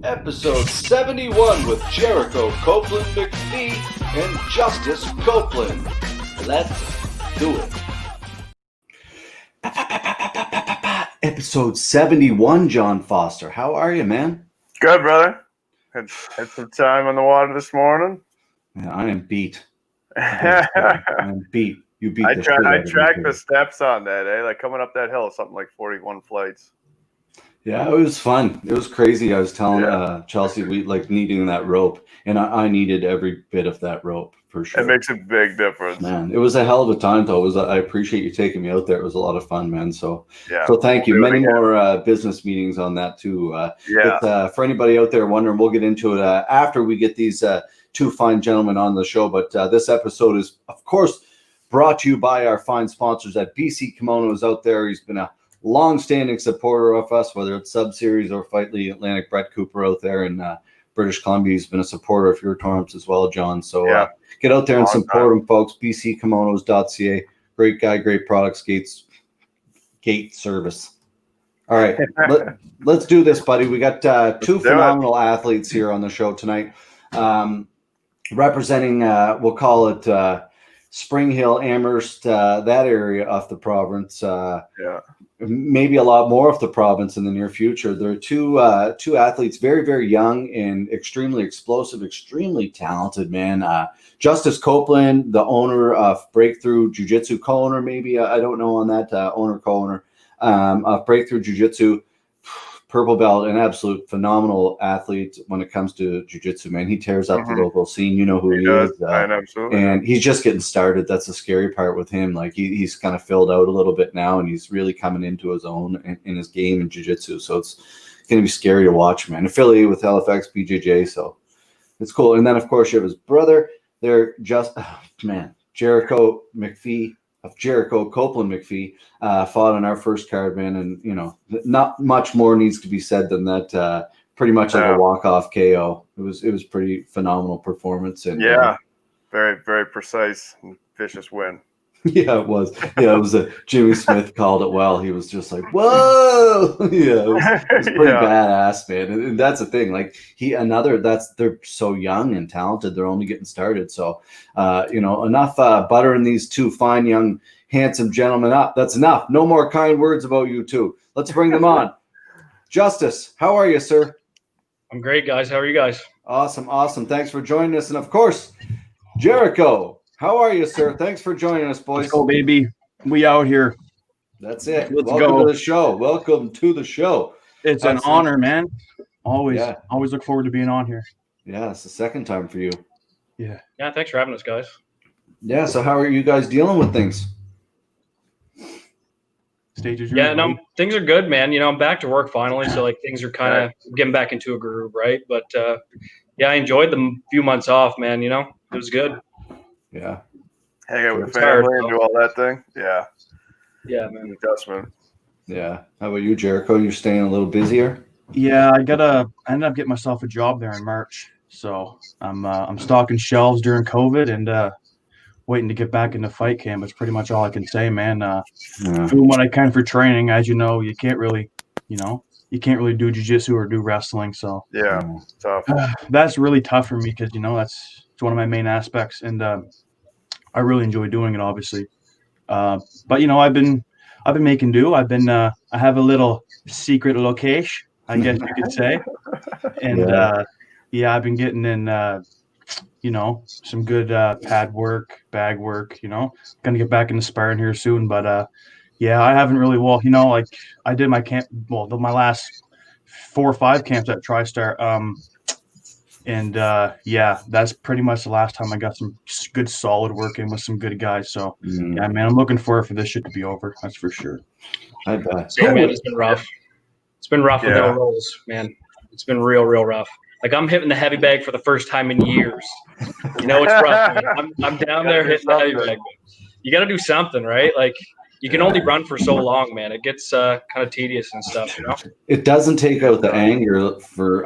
Episode 71 with Jerico MacPhee and Justus Copeland. Let's do it. Episode 71, John Foster. How are you, man? Good, brother. Had some time on the water this morning. Man, I am beat. I'm beat. You beat. I tracked the steps on that, like coming up that hill, something like 41 flights. Yeah, it was fun. It was crazy. I was telling Chelsea we like needing that rope, and I needed every bit of that rope for sure. It makes a big difference, man. It was a hell of a time, though. I appreciate you taking me out there. It was a lot of fun, man. So thank you. Many more business meetings on that too. For anybody out there wondering, we'll get into it after we get these two fine gentlemen on the show. But this episode is, of course, brought to you by our fine sponsors at BC Kimonos out there. He's been a long-standing supporter of us, whether it's Subseries or Fightly Atlantic. Brett Cooper out there in British Columbia, he's been a supporter of your tournaments as well, John. So get out there and support him, folks. bckimonos.ca. Great guy, great products, gate service. All right, let's do this, buddy. We got two phenomenal athletes here on the show tonight, representing, we'll call it Spring Hill, Amherst, that area of the province. Maybe a lot more of the province in the near future. There are two athletes, very, very young and extremely explosive, extremely talented, man. Justus Copeland, the owner of Breakthrough Jujitsu, co-owner maybe, I don't know on that, co-owner of Breakthrough Jujitsu, purple belt, an absolute phenomenal athlete when it comes to jiu-jitsu, man. He tears up the local scene. You know who he is. Absolutely. And he's just getting started. That's the scary part with him. Like he's kind of filled out a little bit now, and he's really coming into his own in his game in jiu-jitsu. So it's going to be scary to watch, man. Affiliated with LFX BJJ, so it's cool. And then, of course, you have his brother. They're just, Jerico MacPhee. Of Jerico Copeland MacPhee fought on our first card, man, and not much more needs to be said than that. Pretty much like a walk-off KO. It was pretty phenomenal performance, and very, very precise and vicious win. Yeah, it was. Yeah, it was Jimmy Smith called it well. He was just like, whoa! Yeah, it was pretty badass, man. And that's the thing. Like they're so young and talented. They're only getting started. So, enough buttering these two fine, young, handsome gentlemen up. That's enough. No more kind words about you two. Let's bring them on. Justus, how are you, sir? I'm great, guys. How are you guys? Awesome. Thanks for joining us. And of course, Jerico. How are you, sir? Thanks for joining us, boys. Let's go, baby. We out here. That's it. Welcome to the show. Welcome to the show. It's an honor, man. Always look forward to being on here. Yeah, it's the second time for you. Yeah, thanks for having us, guys. Yeah, so how are you guys dealing with things? Things are good, man. I'm back to work finally, so like things are kind of getting back into a groove, right? But I enjoyed the few months off, man. It was good. Yeah. Hang out with the family and do all that thing. Yeah. Yeah, man. Adjustment. Yeah. How about you, Jericho? You're staying a little busier? Yeah, I ended up getting myself a job there in March. So I'm stocking shelves during COVID and waiting to get back into fight camp. It's pretty much all I can say, man. Doing what I can for training. As you know, you can't really do jiu-jitsu or do wrestling. So tough. That's really tough for me because it's one of my main aspects, and I really enjoy doing it, obviously. But I've been making do. I have a little secret location, I guess you could say, and I've been getting in some good pad work, bag work. Gonna get back into sparring here soon, but I haven't really. Well, I did my camp. Well, my last 4 or 5 camps at Tristar. And that's pretty much the last time I got some good solid work in with some good guys. So man, I'm looking forward for this shit to be over. That's for sure. I bet. So man, it's been rough. It's been rough with no rolls, man. It's been real rough. Like I'm hitting the heavy bag for the first time in years. It's rough. Man. I'm down there hitting the heavy bag. You got to do something, right? Like you can only run for so long, man. It gets kind of tedious and stuff, It doesn't take out the anger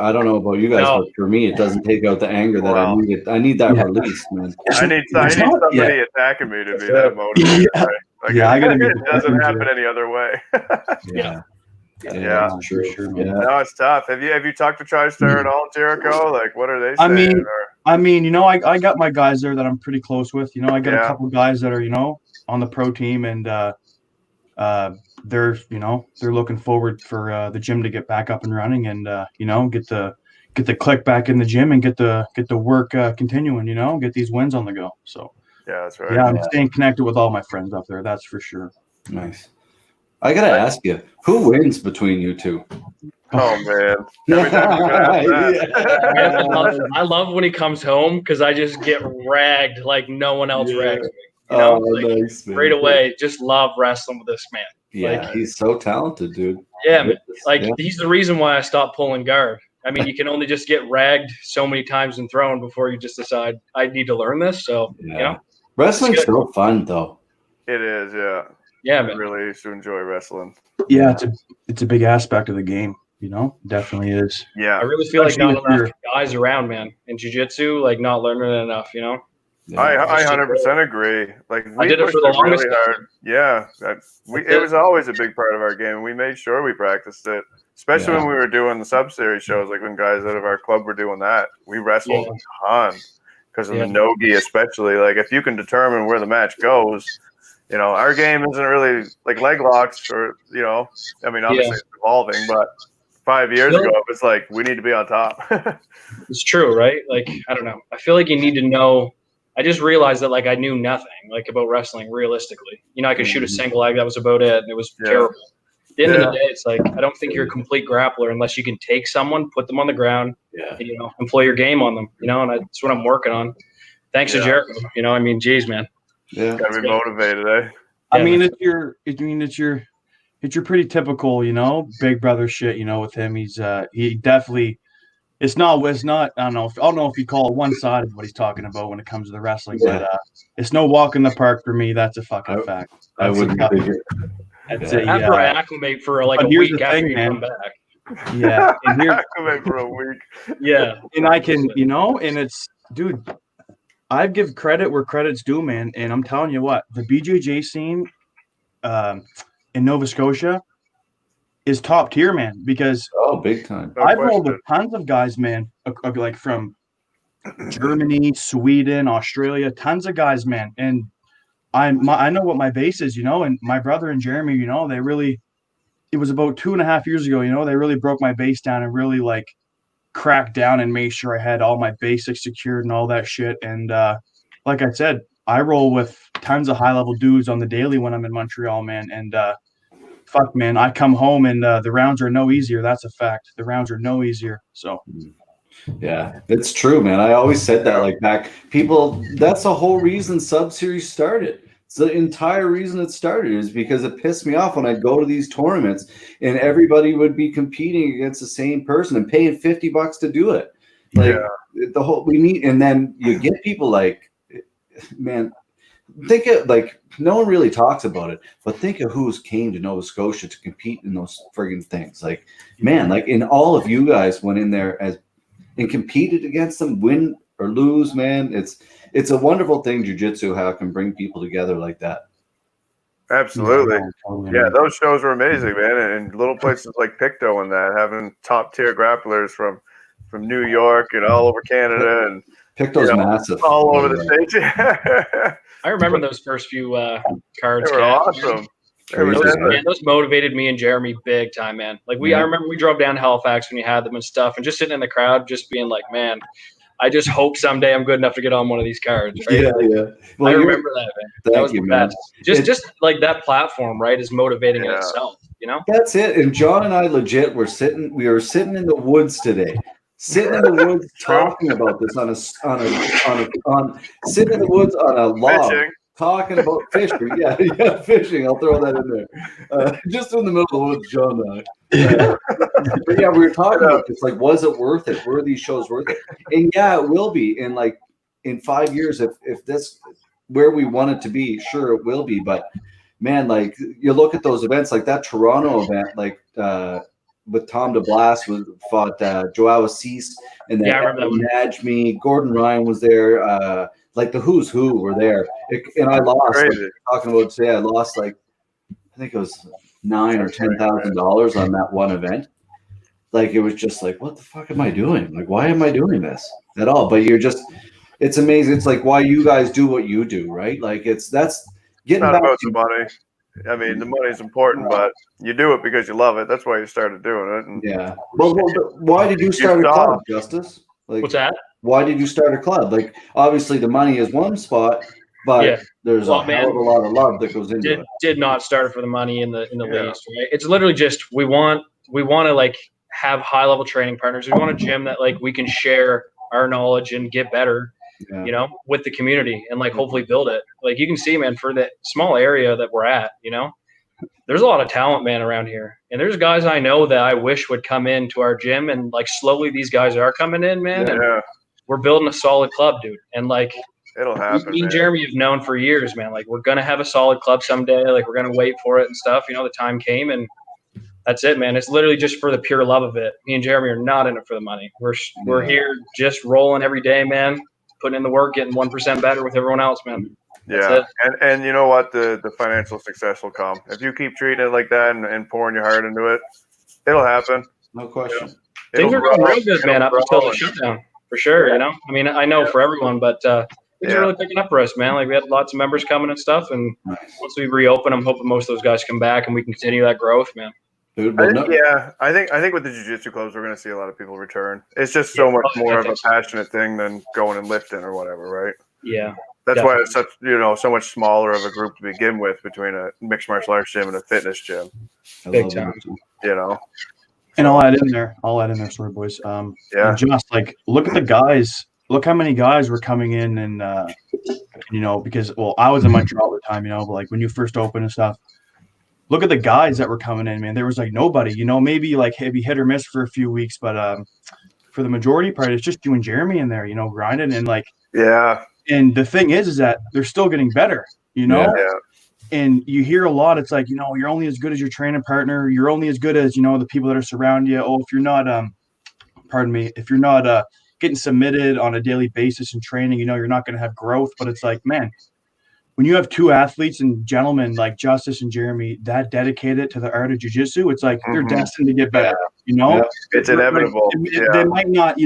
I don't know about you guys, but for me, it doesn't take out the anger that I need. I need that release, man. I need somebody attacking me to be that motivated. Right? Like, I gotta. It doesn't happen any other way. Yeah. Yeah, for sure. Yeah. No, it's tough. Have you talked to Tristar at all, Jericho? Like, what are they saying? I mean, you know, I got my guys there that I'm pretty close with. You know, I got a couple guys that are, you know, on the pro team, and they're looking forward for the gym to get back up and running, and you know, get the click back in the gym and get the work continuing. You know, get these wins on the go. So yeah, that's right. Yeah, I'm staying connected with all my friends up there. That's for sure. Nice. I gotta ask you, who wins between you two? Oh man! Every time you that. I love when he comes home because I just get ragged like no one else rags me. You know, nice, man. Right away, just love wrestling with this man. Yeah, like, he's so talented, dude. Yeah, man. He's the reason why I stopped pulling guard. I mean, you can only just get ragged so many times and thrown before you just decide I need to learn this. So you know, wrestling's so fun, though. It is, yeah. Yeah, man. I really used to enjoy wrestling. Yeah, it's a big aspect of the game. You know, definitely is. Yeah, I really feel like not enough guys around, man, in jiu-jitsu, like not learning enough. You know. Yeah. I 100% agree. Like I did it for the longest really hard. Yeah, it was always a big part of our game. We made sure we practiced it, especially when we were doing the Subseries shows. Like when guys out of our club were doing that, we wrestled a ton because of the no-gi, especially. Like if you can determine where the match goes, you know, our game isn't really like leg locks or, you know, I mean, obviously it's evolving, but 5 years ago, it's like we need to be on top. It's true, right? Like, I don't know. I feel like you need to know. I just realized that, like, I knew nothing, like, about wrestling realistically. You know, I could shoot a single leg. That was about it. And it was terrible. At the end of the day, it's like, I don't think you're a complete grappler unless you can take someone, put them on the ground, and, you know, employ your game on them, you know, and that's what I'm working on. Thanks to Jericho. You know, I mean, geez, man. Yeah. Gotta be motivated, eh? I mean, it's your pretty typical, you know, big brother shit, you know, with him. He definitely, it's not, I don't know if you call it one-sided what he's talking about when it comes to the wrestling, but it's no walk in the park for me. That's a fucking fact. I wouldn't think it. After I acclimate for like a week after you come back. Yeah. And acclimate for a week. Yeah. And I can, you know, and it's, dude, I give credit where credit's due, man. And I'm telling you what, the BJJ scene in Nova Scotia is top tier, man, because big time. I've rolled with tons of guys, man, like from Germany, Sweden, Australia, tons of guys, man. And I know what my base is, you know, and my brother and Jeremy, you know, it was about 2.5 years ago, you know, they really broke my base down and really like cracked down and made sure I had all my basics secured and all that shit. And like I said, I roll with tons of high level dudes on the daily when I'm in Montreal, man. And fuck, man, I come home and the rounds are no easier. That's a fact. The rounds are no easier. So, yeah, it's true, man. I always said that, like back people. That's the whole reason Subseries started. It's the entire reason it started is because it pissed me off when I'd go to these tournaments and everybody would be competing against the same person and paying $50 to do it. Like the whole and then you get people like, man. Think of like no one really talks about it, but think of who's came to Nova Scotia to compete in those friggin' things. Like, man, like in all of you guys went in there and competed against them, win or lose, man. It's a wonderful thing, jiu-jitsu, how it can bring people together like that. Absolutely. Yeah, those shows were amazing, man. And little places like Pictou and that, having top tier grapplers from New York and all over Canada and Pictou's massive. All over the States. I remember those first few cards. They were awesome. Those motivated me and Jeremy big time, man. Like I remember we drove down to Halifax when you had them and stuff, and just sitting in the crowd, just being like, man, I just hope someday I'm good enough to get on one of these cards. Right? Yeah. Well, I remember that, man. That was the best. Just like that platform, right, is motivating in itself. You know. That's it. And John and I legit we were sitting in the woods today. Sitting in the woods talking about this sitting in the woods on a log talking about fishing. Yeah, fishing. I'll throw that in there. Just in the middle of the woods, John and I. But yeah, we were talking about this. Like, was it worth it? Were these shows worth it? And yeah, it will be. And like in 5 years, if this where we want it to be, sure it will be. But man, like you look at those events, like that Toronto event, like with Tom DeBlas fought Joao Assis, and then Najmi, Gordon Ryan was there. Like the who's who were there, and I lost. Like, talking about today, I lost like I think it was $9,000 or $10,000 on that one event. Like, it was just like, what the fuck am I doing? Like, why am I doing this at all? But it's amazing. It's like why you guys do what you do, right? Like, that's getting not back about to the money. I mean, the money is important, but you do it because you love it. That's why you started doing it. And yeah. Well, why did you start a club, Justus? Like, what's that? Why did you start a club? Like, obviously the money is one spot, but there's a hell of a lot of love that goes into it. Did not start for the money in the least. Right? It's literally just we want to like have high level training partners. We want a gym that like we can share our knowledge and get better. You know, with the community and like hopefully build it. Like you can see, man, for the small area that we're at, you know, there's a lot of talent, man, around here. And there's guys I know that I wish would come into our gym, and like slowly these guys are coming in, man. And we're building a solid club, dude. And like it'll happen. Me and Jeremy have known for years, man. Like we're gonna have a solid club someday. Like we're gonna wait for it and stuff. You know, the time came, and that's it, man. It's literally just for the pure love of it. Me and Jeremy are not in it for the money. We're here just rolling every day, man. Putting in the work, getting 1% better with everyone else, man. Yeah, and you know what? The financial success will come if you keep treating it like that and pouring your heart into it. It'll happen. No question. Things are going real good, man, up until the shutdown, for sure. You know, I mean, I know for everyone, but things are really picking up for us, man. Like we had lots of members coming and stuff, and once we reopen, I'm hoping most of those guys come back and we can continue that growth, man. I think with the jiu-jitsu clubs, we're going to see a lot of people return. It's just so much more of a passionate thing than going and lifting or whatever, right? Yeah. That's why it's such, so much smaller of a group to begin with between a mixed martial arts gym and a fitness gym. Big time. And I'll add in there, sorry, boys. And just like, look at the guys. Look how many guys were coming in and, because, I was in Montreal at the time, but like when you first opened and stuff, look at the guys that were coming in, man. There was like nobody, maybe like heavy hit or miss for a few weeks, but for the majority part, it's just you and Jeremy in there, grinding and like, And the thing is that they're still getting better, And you hear a lot. It's like, you're only as good as your training partner. You're only as good as, the people that are surrounding you. Oh, if you're not, if you're not getting submitted on a daily basis in training, you're not going to have growth. But it's like, man, when you have two athletes and gentlemen like Justus and Jeremy that dedicated to the art of jiu-jitsu, it's like they're destined to get better. It's inevitable. They might not,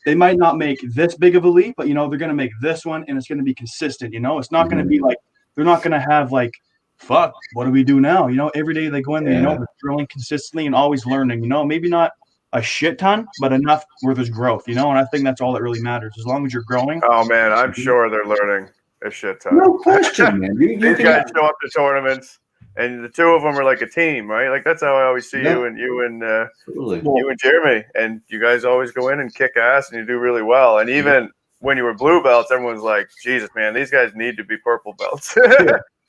they might not make this big of a leap, but they're going to make this one, and it's going to be consistent. It's not going to be like they're not going to have like, fuck, what do we do now? Every day they go in there, they're drilling consistently and always learning. Maybe not a shit ton, but enough where there's growth. And I think that's all that really matters. As long as you're growing. Oh man, I'm sure they're learning a shit ton. No question, man. These guys show up to tournaments, and the two of them are like a team, right? Like that's how I always see you and Jeremy, and you guys always go in and kick ass, and you do really well. And even when you were blue belts, everyone's like, "Jesus, man, these guys need to be purple belts."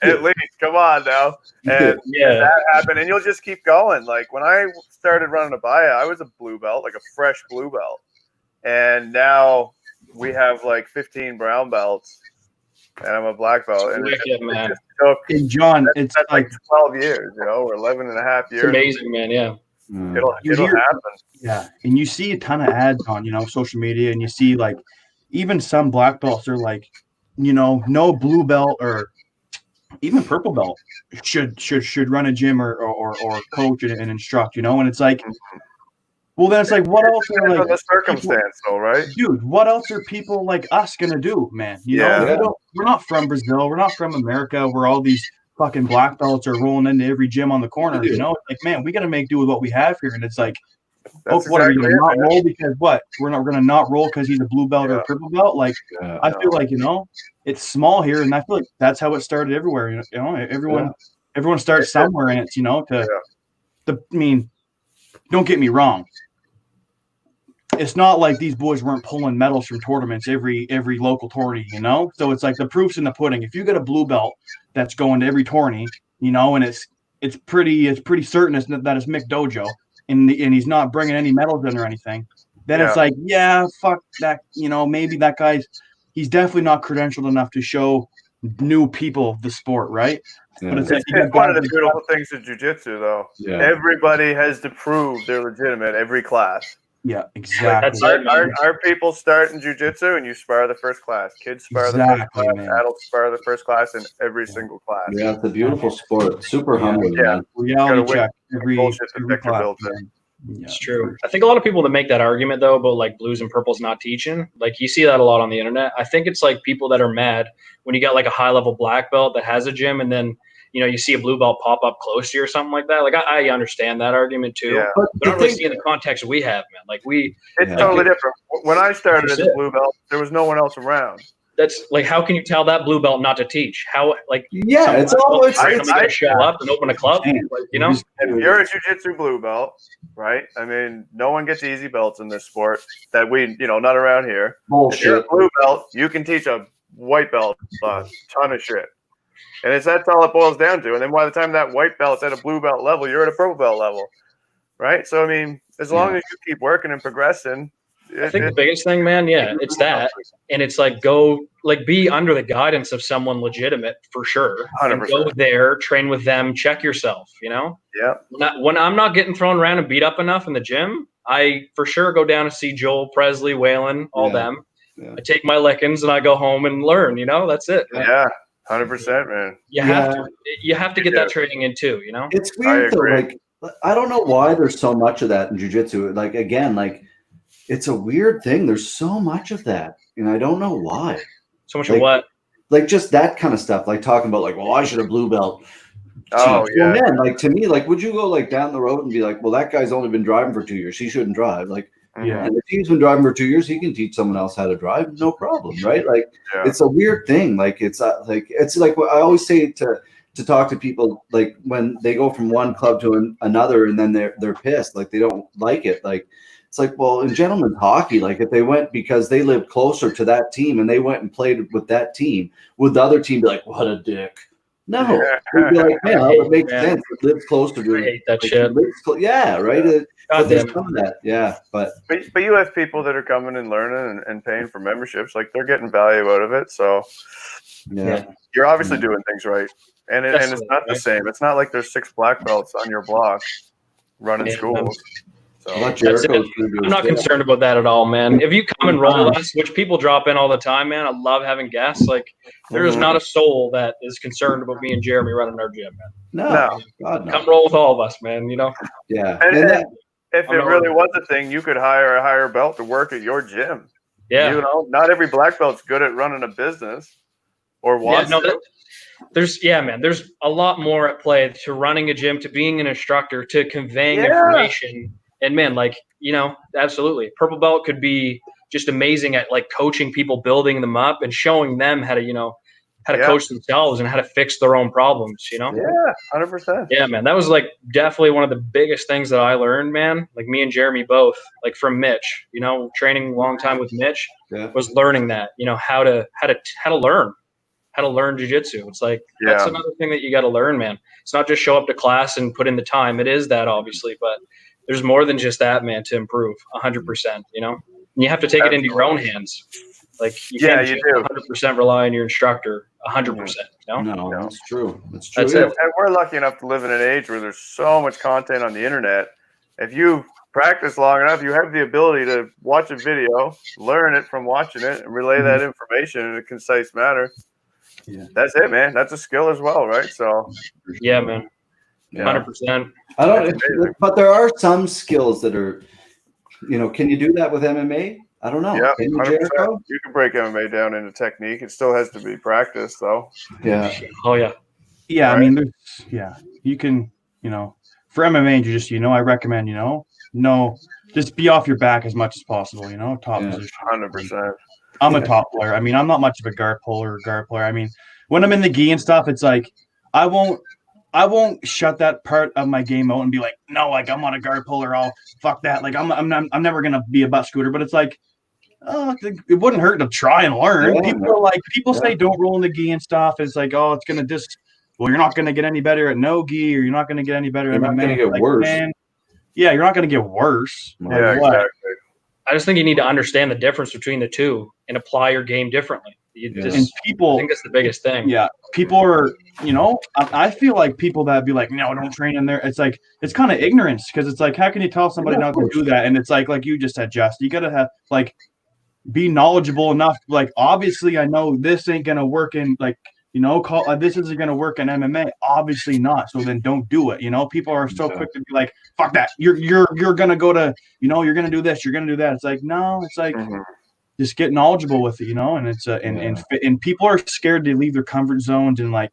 At least, come on now. And that happened, and you'll just keep going. Like when I started running Abaya, I was a blue belt, like a fresh blue belt, and now we have like 15 brown belts. And I'm a black belt. And and John, it's like 12 years, or 11 and a half years. It's amazing, man. Yeah. It'll happen. Yeah. And you see a ton of ads on, social media, and you see like even some black belts are like, no blue belt or even purple belt should run a gym or coach and instruct, and it's like, well, then it's like, what else are like the circumstance, though, right? Dude, what else are people like us gonna do, man? We're not from Brazil, we're not from America, where all these fucking black belts are rolling into every gym on the corner. It's like, man, we gotta make do with what we have here, and it's like, what are we gonna not roll because what? We're gonna not roll because he's a blue belt or a purple belt. Like, I feel like it's small here, and I feel like that's how it started everywhere. Everyone starts somewhere, and it's I mean, don't get me wrong. It's not like these boys weren't pulling medals from tournaments every local tourney, So it's like the proof's in the pudding. If you get a blue belt that's going to every tourney, and it's pretty certain that it's Mick Dojo, and he's not bringing any medals in or anything, then it's like, fuck that, maybe that he's definitely not credentialed enough to show new people the sport, right? But it's one of the beautiful things of jiu-jitsu, though. Everybody has to prove they're legitimate every class. Yeah, exactly. Our people start in jiu-jitsu and you spar the first class. Kids spar the first class. Man. Adults spar the first class in every single class. Yeah, it's a beautiful sport. Super humbling, man. Reality check every class. It's true. I think a lot of people that make that argument though about like blues and purples not teaching, like you see that a lot on the internet. I think it's like people that are mad when you got like a high level black belt that has a gym and then you see a blue belt pop up close to you or something like that. Like I understand that argument too. Yeah. But I don't really see in the context we have, man. Like it's totally different. When I started as a blue belt, there was no one else around. That's like, how can you tell that blue belt not to teach? How, like, it's always I show up and open a club, like, If you're a jiu-jitsu blue belt, right? I mean, no one gets easy belts in this sport that we, not around here. Bullshit. If you're a blue belt, you can teach a white belt a ton of shit, and that's all it boils down to. And then by the time that white belt's at a blue belt level, you're at a purple belt level, right? So I mean, as long as you keep working and progressing. I think the biggest thing, man, it's that. And it's like be under the guidance of someone legitimate for sure. 100%. And go there, train with them, check yourself, Yeah. When I'm not getting thrown around and beat up enough in the gym, I for sure go down and see Joel, Presley, Whalen, all them. Yeah. I take my lickings and I go home and learn, that's it. Man. Yeah. 100%, man. You have to get that training in too, It's weird though. Like, I don't know why there's so much of that in jiu-jitsu. Like, again, it's a weird thing. There's so much of that, and I don't know why. So much of what? Like just that kind of stuff. Like talking about I should have blue belt. Oh yeah. Well, man, to me, would you go down the road and be like, well, that guy's only been driving for 2 years. He shouldn't drive. And if he's been driving for 2 years, he can teach someone else how to drive. No problem, right? It's a weird thing. It's like what I always say to talk to people, like when they go from one club to another and then they're pissed, they don't like it. It's like, well, in gentlemen's hockey, if they went because they lived closer to that team and they went and played with that team, would the other team be like, what a dick? No. They'd be like, man, it makes sense. It lives closer to I hate that shit. Yeah, right? But there's some of that. Yeah, but you have people that are coming and learning and paying for memberships. They're getting value out of it. So you're obviously doing things right. And it's not the same. It's not like there's 6 black belts on your block running schools. So I'm not concerned about that at all, man. If you come and roll with us, which people drop in all the time, man, I love having guests. There is not a soul that is concerned about me and Jeremy running our gym, man. No. God, no. Come roll with all of us, man. Yeah. And if it really was a thing, you could hire a higher belt to work at your gym. Yeah. Not every black belt's good at running a business or wants to. There's a lot more at play to running a gym, to being an instructor, to conveying information. And man, absolutely. Purple belt could be just amazing at coaching people, building them up and showing them how to, coach themselves and how to fix their own problems, Yeah, 100%. Yeah, man. That was definitely one of the biggest things that I learned, man. Me and Jeremy both, from Mitch, training a long time with Mitch was learning that, how to learn jiu-jitsu. It's that's another thing that you got to learn, man. It's not just show up to class and put in the time. It is that, obviously, but there's more than just that, man, to improve 100%, And you have to take it into your own hands. You can't 100% rely on your instructor 100%. No, that's true. That's it. And we're lucky enough to live in an age where there's so much content on the internet. If you practice long enough, you have the ability to watch a video, learn it from watching it, and relay that information in a concise manner. Yeah. That's it, man. That's a skill as well, right? So yeah, man. 100%. I don't, but there are some skills that are, can you do that with MMA? I don't know. Yeah, can you, Jericho? You can break MMA down into technique. It still has to be practiced, though. Yeah. Oh yeah. Yeah, right? I mean, you can, for MMA and jiu-jitsu, I recommend, just be off your back as much as possible. Top position. 100%. I'm a top player. I mean, I'm not much of a guard puller or guard player. I mean, when I'm in the gi and stuff, it's I won't shut that part of my game out and be like, no, I'm not a guard puller. I'll fuck that. I'm never gonna be a butt scooter. But it's it wouldn't hurt to try and learn. People say don't roll in the gi and stuff. It's it's gonna you're not gonna get any better at no gi, or you're not gonna get any better at MMA. You're not gonna get worse. Man, you're not gonna get worse. Yeah, exactly. I just think you need to understand the difference between the two and apply your game differently. And people, I think that's the biggest thing. Yeah, people are, I feel like people that be like, no, don't train in there. It's like, it's kind of ignorance, because it's like, how can you tell somebody not to do that? And it's like you just said, Justin, you got to have be knowledgeable enough. Like, obviously, I know this ain't gonna work in this isn't gonna work in MMA. Obviously not. So then don't do it. People are so quick to be like, fuck that. You're gonna go to, you're gonna do this. You're gonna do that. It's like, no. It's like. Just get knowledgeable with it, and it's and people are scared to leave their comfort zones and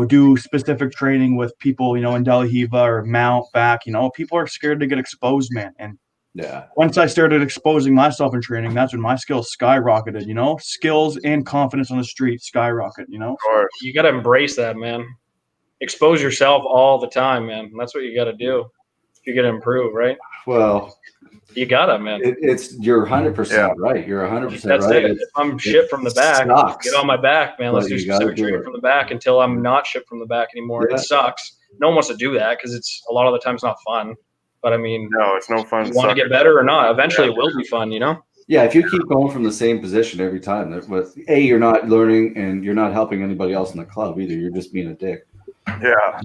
do specific training with people, in De La Riva or mount back. People are scared to get exposed, man. And once I started exposing myself in training, that's when my skills skyrocketed. Skills and confidence on the street skyrocket. You got to embrace that, man. Expose yourself all the time, man. That's what you got to do if you're gonna improve, right? Well. You gotta, man. You're 100% right. You're 100% That's right. it. If I'm shit from the back, get on my back, man. Let's do specific training from the back until I'm not shit from the back anymore. It sucks. No one wants to do that because it's a lot of the time it's not fun. But I mean, no, it's no fun. You want to get better or not? Eventually, it will be fun. Yeah, if you keep going from the same position every time, you're not learning and you're not helping anybody else in the club either. You're just being a dick. Yeah.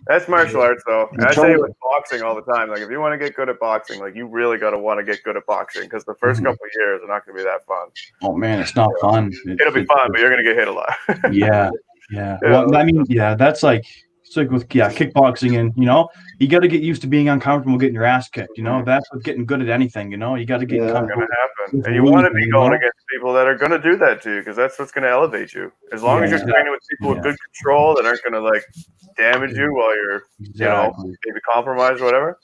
That's martial arts, though. I say it with boxing all the time. Like, if you want to get good at boxing, like, you really got to want to get good at boxing, because the first couple of years are not going to be that fun. Oh, man, it's not fun. It'll be fun, but you're going to get hit a lot. Yeah. Well, I mean, that's like, it's like with kickboxing, and you got to get used to being uncomfortable getting your ass kicked. That's with getting good at anything. You got to get comfortable. Going to happen, and you want to be going against people that are going to do that to you, because that's what's going to elevate you. As long as you're training with people with good control that aren't going to damage you while you're maybe compromised or whatever.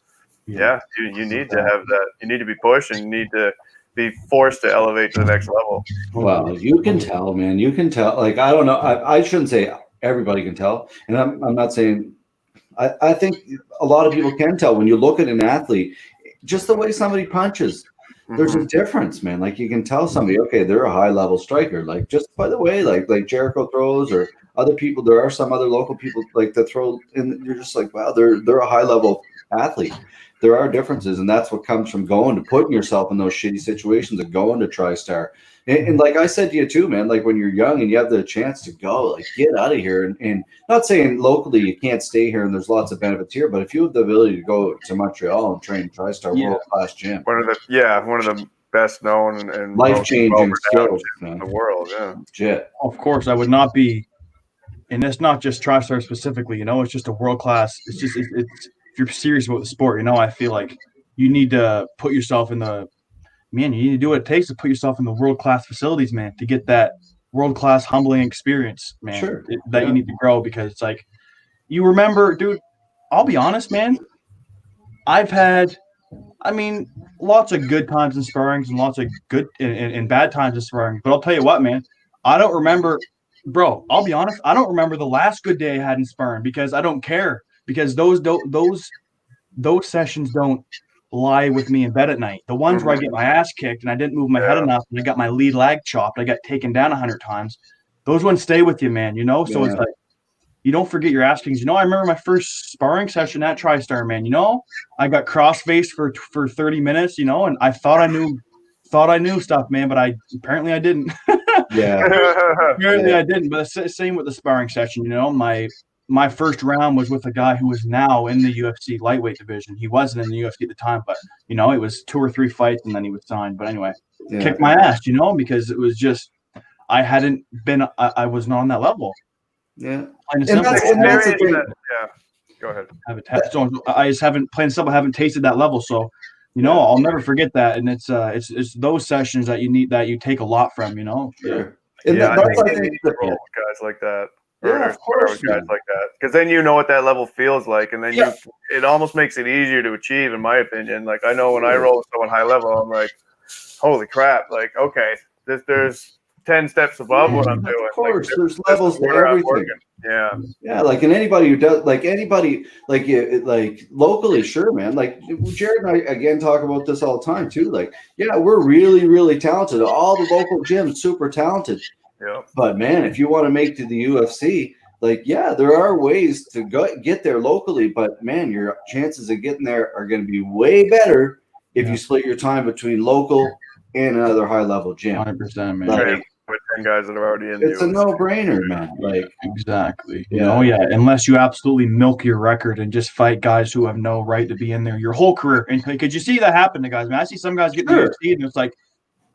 Yeah, you need to have that. You need to be pushed, and you need to be forced to elevate to the next level. Well, you can tell, man. You can tell. Like, I don't know. I shouldn't say everybody can tell, and I'm not saying. I think a lot of people can tell when you look at an athlete, just the way somebody punches. There's a difference, man. Like, you can tell somebody, okay, they're a high level striker. Like, just by the way, like Jericho throws, or other people. There are some other local people that throw, and you're just like, wow, they're a high level athlete. There are differences, and that's what comes from putting yourself in those shitty situations of going to Tristar. And like I said to you too, man, like when you're young and you have the chance to go, like, get out of here. And not saying locally you can't stay here and there's lots of benefits here, but if you have the ability to go to Montreal and train Tristar, world-class gym. One of the best known and life-changing skills in the world. Yeah. Shit. Of course, I would not be, and it's not just Tristar specifically, it's just a world-class. It's just, it's if you're serious about the sport, I feel like you need to put yourself in you need to do what it takes to put yourself in the world-class facilities, man, to get that world-class humbling experience, man, you need to grow, because it's like, you remember, dude, I'll be honest, man, I've had, lots of good times in sparring and lots of good and bad times in sparring, but I'll tell you what, man, I don't remember, bro, I'll be honest, I don't remember the last good day I had in sparring, because I don't care, because those sessions don't lie with me in bed at night. The ones where I get my ass kicked and I didn't move my head enough and I got my lead leg chopped, I got taken down 100 times. Those ones stay with you, man. So it's like, you don't forget your ass kickings. I remember my first sparring session at Tristar, man. I got cross-faced for 30 minutes, and I thought I knew stuff, man, but apparently I didn't. Apparently I didn't. But same with the sparring session. My first round was with a guy who is now in the UFC lightweight division. He wasn't in the UFC at the time, but it was 2 or 3 fights and then he was signed. But anyway, kicked my ass, because it was just, I hadn't been, I was not on that level. Yeah. And that's the thing. Go ahead. I just haven't, plain and simple, haven't tasted that level. So, I'll never forget that. And it's those sessions that you need, that you take a lot from, Sure. And I think guys like that. Yeah, of course, guys like that, because then you know what that level feels like, and then it almost makes it easier to achieve, in my opinion. Like, I know when I roll with someone high level, I'm like, holy crap! Like, okay, there's 10 steps above what I'm doing. Of course, there's levels to everything. Yeah. Like, and anybody who does, like locally, sure, man. Like, Jared and I again talk about this all the time too. Like, we're really, really talented. All the local gyms, super talented. Yeah. But man, if you want to make to the UFC, there are ways to get there locally, but man, your chances of getting there are going to be way better if you split your time between local in another high level gym. 100%, man. Like, with 10 guys that are already in. It's a no-brainer, man. Like, exactly. You know, unless you absolutely milk your record and just fight guys who have no right to be in there your whole career. And because you see that happen to guys, man. I see some guys get in the UFC and it's like,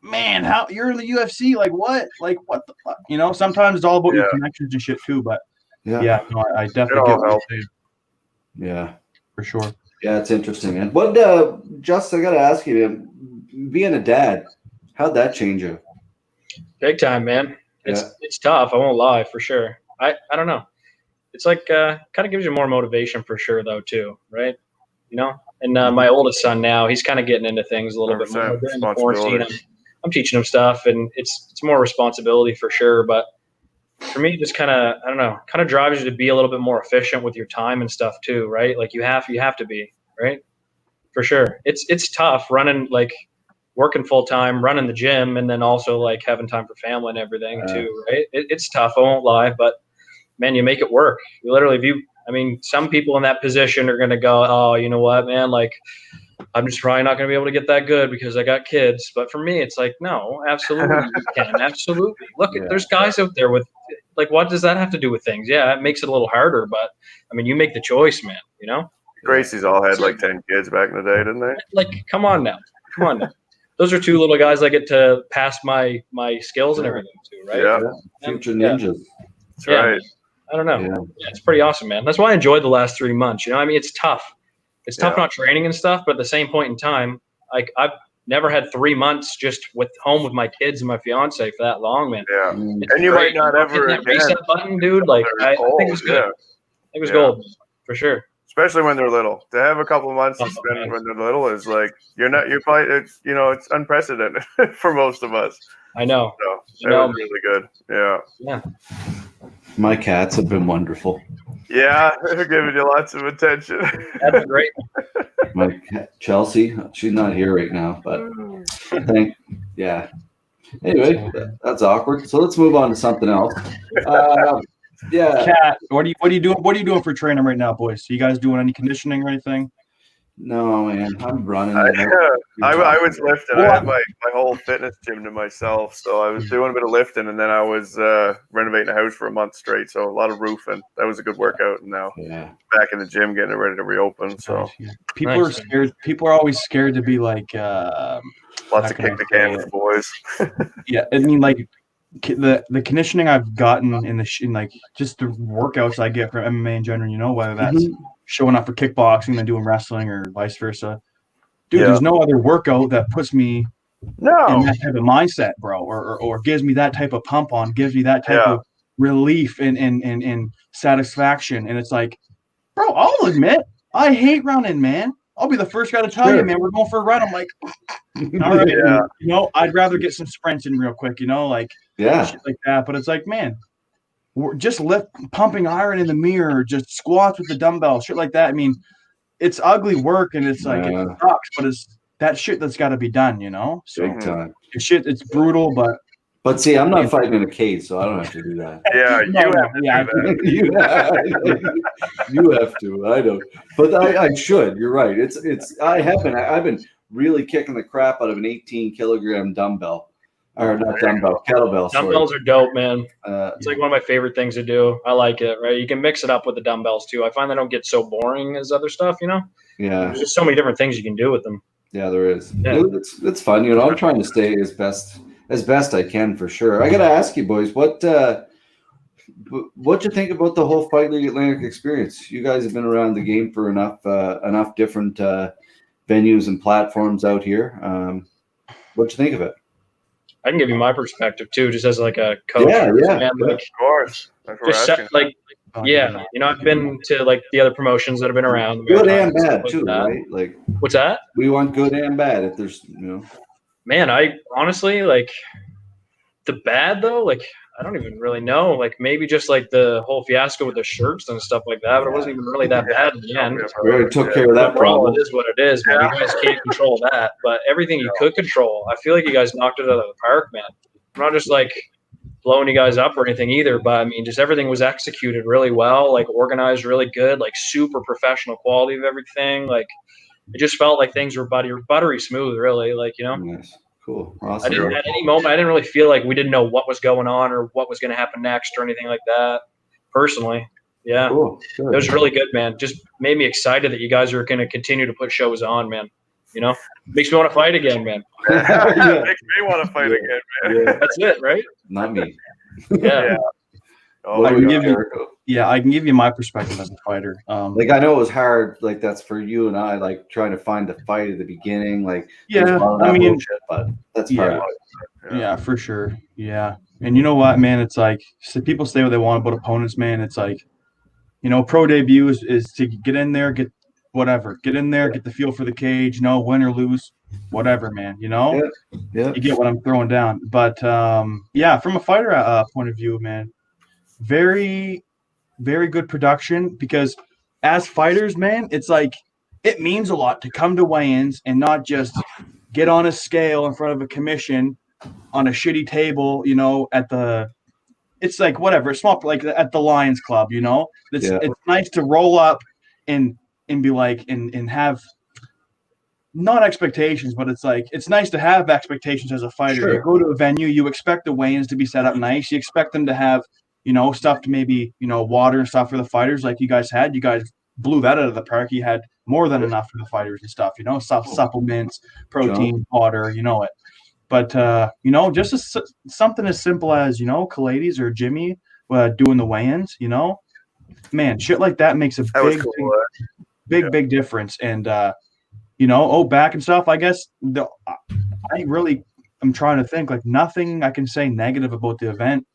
man, how you're in the UFC? Like what? Like what the fuck? You know, sometimes it's all about your connections and shit too. But no, I definitely get what you're saying. Yeah, for sure. Yeah, it's interesting, man. What, Justus, I got to ask you, man, being a dad, how'd that change you? Big time, man. It's tough. I won't lie, for sure. I don't know. It's like kind of gives you more motivation for sure, though, too, right? You know. And my oldest son now, he's kind of getting into things a little bit more. During the quarantine, I'm teaching him stuff, and it's more responsibility for sure. But for me, just kind of, I don't know, kind of drives you to be a little bit more efficient with your time and stuff too, right? Like you have to be, right? For sure. It's tough running, like working full time, running the gym, and then also like having time for family and everything too, right? It's tough, I won't lie, but man, you make it work. You literally, some people in that position are going to go, oh, you know what, man, like I'm just probably not going to be able to get that good because I got kids. But for me, it's like, no, absolutely you can. Absolutely. Look, there's guys out there with, like, what does that have to do with things? Yeah, it makes it a little harder, but you make the choice, man, you know? Gracie's all had like 10 kids back in the day, didn't they? Like, come on now. Those are two little guys I get to pass my skills and everything to, right? Yeah, future ninjas. That's right. Man. I don't know. Yeah, it's pretty awesome, man. That's why I enjoyed the last 3 months. You know, it's tough. It's tough not training and stuff, but at the same point in time, like I've never had 3 months just with my kids and my fiance for that long, man. Yeah, and you might not ever that reset button, dude. Like I think it's good. I think it was gold for sure. Especially when they're little. To have a couple of months to spend when they're little is like you're probably it's unprecedented for most of us. I know. So it was really good. Yeah. My cats have been wonderful. Yeah, they're giving you lots of attention. That's been great. My cat, Chelsea, she's not here right now, but Anyway, that's awkward. So let's move on to something else. Cat, what are you doing? What are you doing for training right now, boys? Are you guys doing any conditioning or anything? No, man. I'm running. I was lifting. I had my whole fitness gym to myself, so I was doing a bit of lifting, and then I was renovating a house for a month straight, so a lot of roofing. That was a good workout, and now back in the gym, getting it ready to reopen. So people are scared. People are always scared to be like lots of kick the can with the boys. Yeah, like the conditioning I've gotten in like just the workouts I get from MMA in general, you know, whether that's showing up for kickboxing and doing wrestling or vice versa. Dude, there's no other workout that puts me in that type of mindset, bro, or gives me that type of pump on, gives me that type of relief and satisfaction. And it's like, bro, I'll admit, I hate running, man. I'll be the first guy to tell you, man, we're going for a run. I'm like, all right, you know, I'd rather get some sprints in real quick, you know, like shit like that. But it's like, man, we're just pumping iron in the mirror, just squats with the dumbbell, shit like that. I mean, it's ugly work and it's like it sucks, but it's that shit that's got to be done, you know. So it's brutal, but see, I'm not fighting in a cage, so I don't have to do that. You have to. I don't, but I should. You're right. I've been really kicking the crap out of an 18-kilogram dumbbell. Or not dumbbell, kettlebell. Dumbbells are dope, man. It's like one of my favorite things to do. I like it, right? You can mix it up with the dumbbells too. I find they don't get so boring as other stuff, you know? Yeah. There's just so many different things you can do with them. Yeah, there is. Yeah. It's fun. You know, I'm trying to stay as best I can for sure. I got to ask you boys, what you think about the whole Fight League Atlantic experience? You guys have been around the game for enough different venues and platforms out here. What you think of it? I can give you my perspective too, just as like a coach. Man, like, of course. You know, I've been to like the other promotions that have been around. Good and bad too, right? Like, what's that? We want good and bad. If there's, you know. Man, I honestly like the bad though. Like, I don't even really know. Like, maybe just like the whole fiasco with the shirts and stuff like that. But it wasn't even really that bad in the end. We already took care of that problem. It is what it is, man. You guys can't control that. But everything you could control, I feel like you guys knocked it out of the park, man. I'm not just like blowing you guys up or anything either, but I mean, just everything was executed really well, like organized really good, like super professional quality of everything. Like, it just felt like things were buttery smooth, really. Like, you know. Nice. Cool. Awesome. At any moment, I didn't really feel like we didn't know what was going on or what was going to happen next or anything like that. Personally, yeah, cool. It was really good, man. Just made me excited that you guys are going to continue to put shows on, man. You know, makes me want to fight again, man. Yeah. Makes me want to fight again, man. Yeah. That's it, right? Not me. Yeah. Oh, I can give you my perspective as a fighter. Like, I know it was hard. Like, that's for you and I. Like, trying to find the fight at the beginning. Like, I mean, bullshit, but that's part of it. Yeah, for sure. Yeah, and you know what, man? It's like, so people say what they want about opponents, man. It's like, you know, pro debut is to get in there, get in there, get the feel for the cage. You know, win or lose, whatever, man. You know, yeah. You get what I'm throwing down. But yeah, from a fighter point of view, man. Very, very good production, because as fighters, man, it's like it means a lot to come to weigh-ins and not just get on a scale in front of a commission on a shitty table, you know, it's like whatever, small, like at the Lions Club, you know. It's nice to roll up and be like and have not expectations, but it's like it's nice to have expectations as a fighter. Sure. You go to a venue, you expect the weigh-ins to be set up nice. You expect them to have, you know, stuff to maybe, you know, water and stuff for the fighters like you guys had. You guys blew that out of the park. You had more than enough for the fighters and stuff, you know, supplements, protein, water, you know it. But, you know, just something as simple as, you know, Kalades or Jimmy doing the weigh-ins, you know, man, shit like that makes a big difference. And, you know, back and stuff, I guess I'm trying to think, like, nothing I can say negative about the event.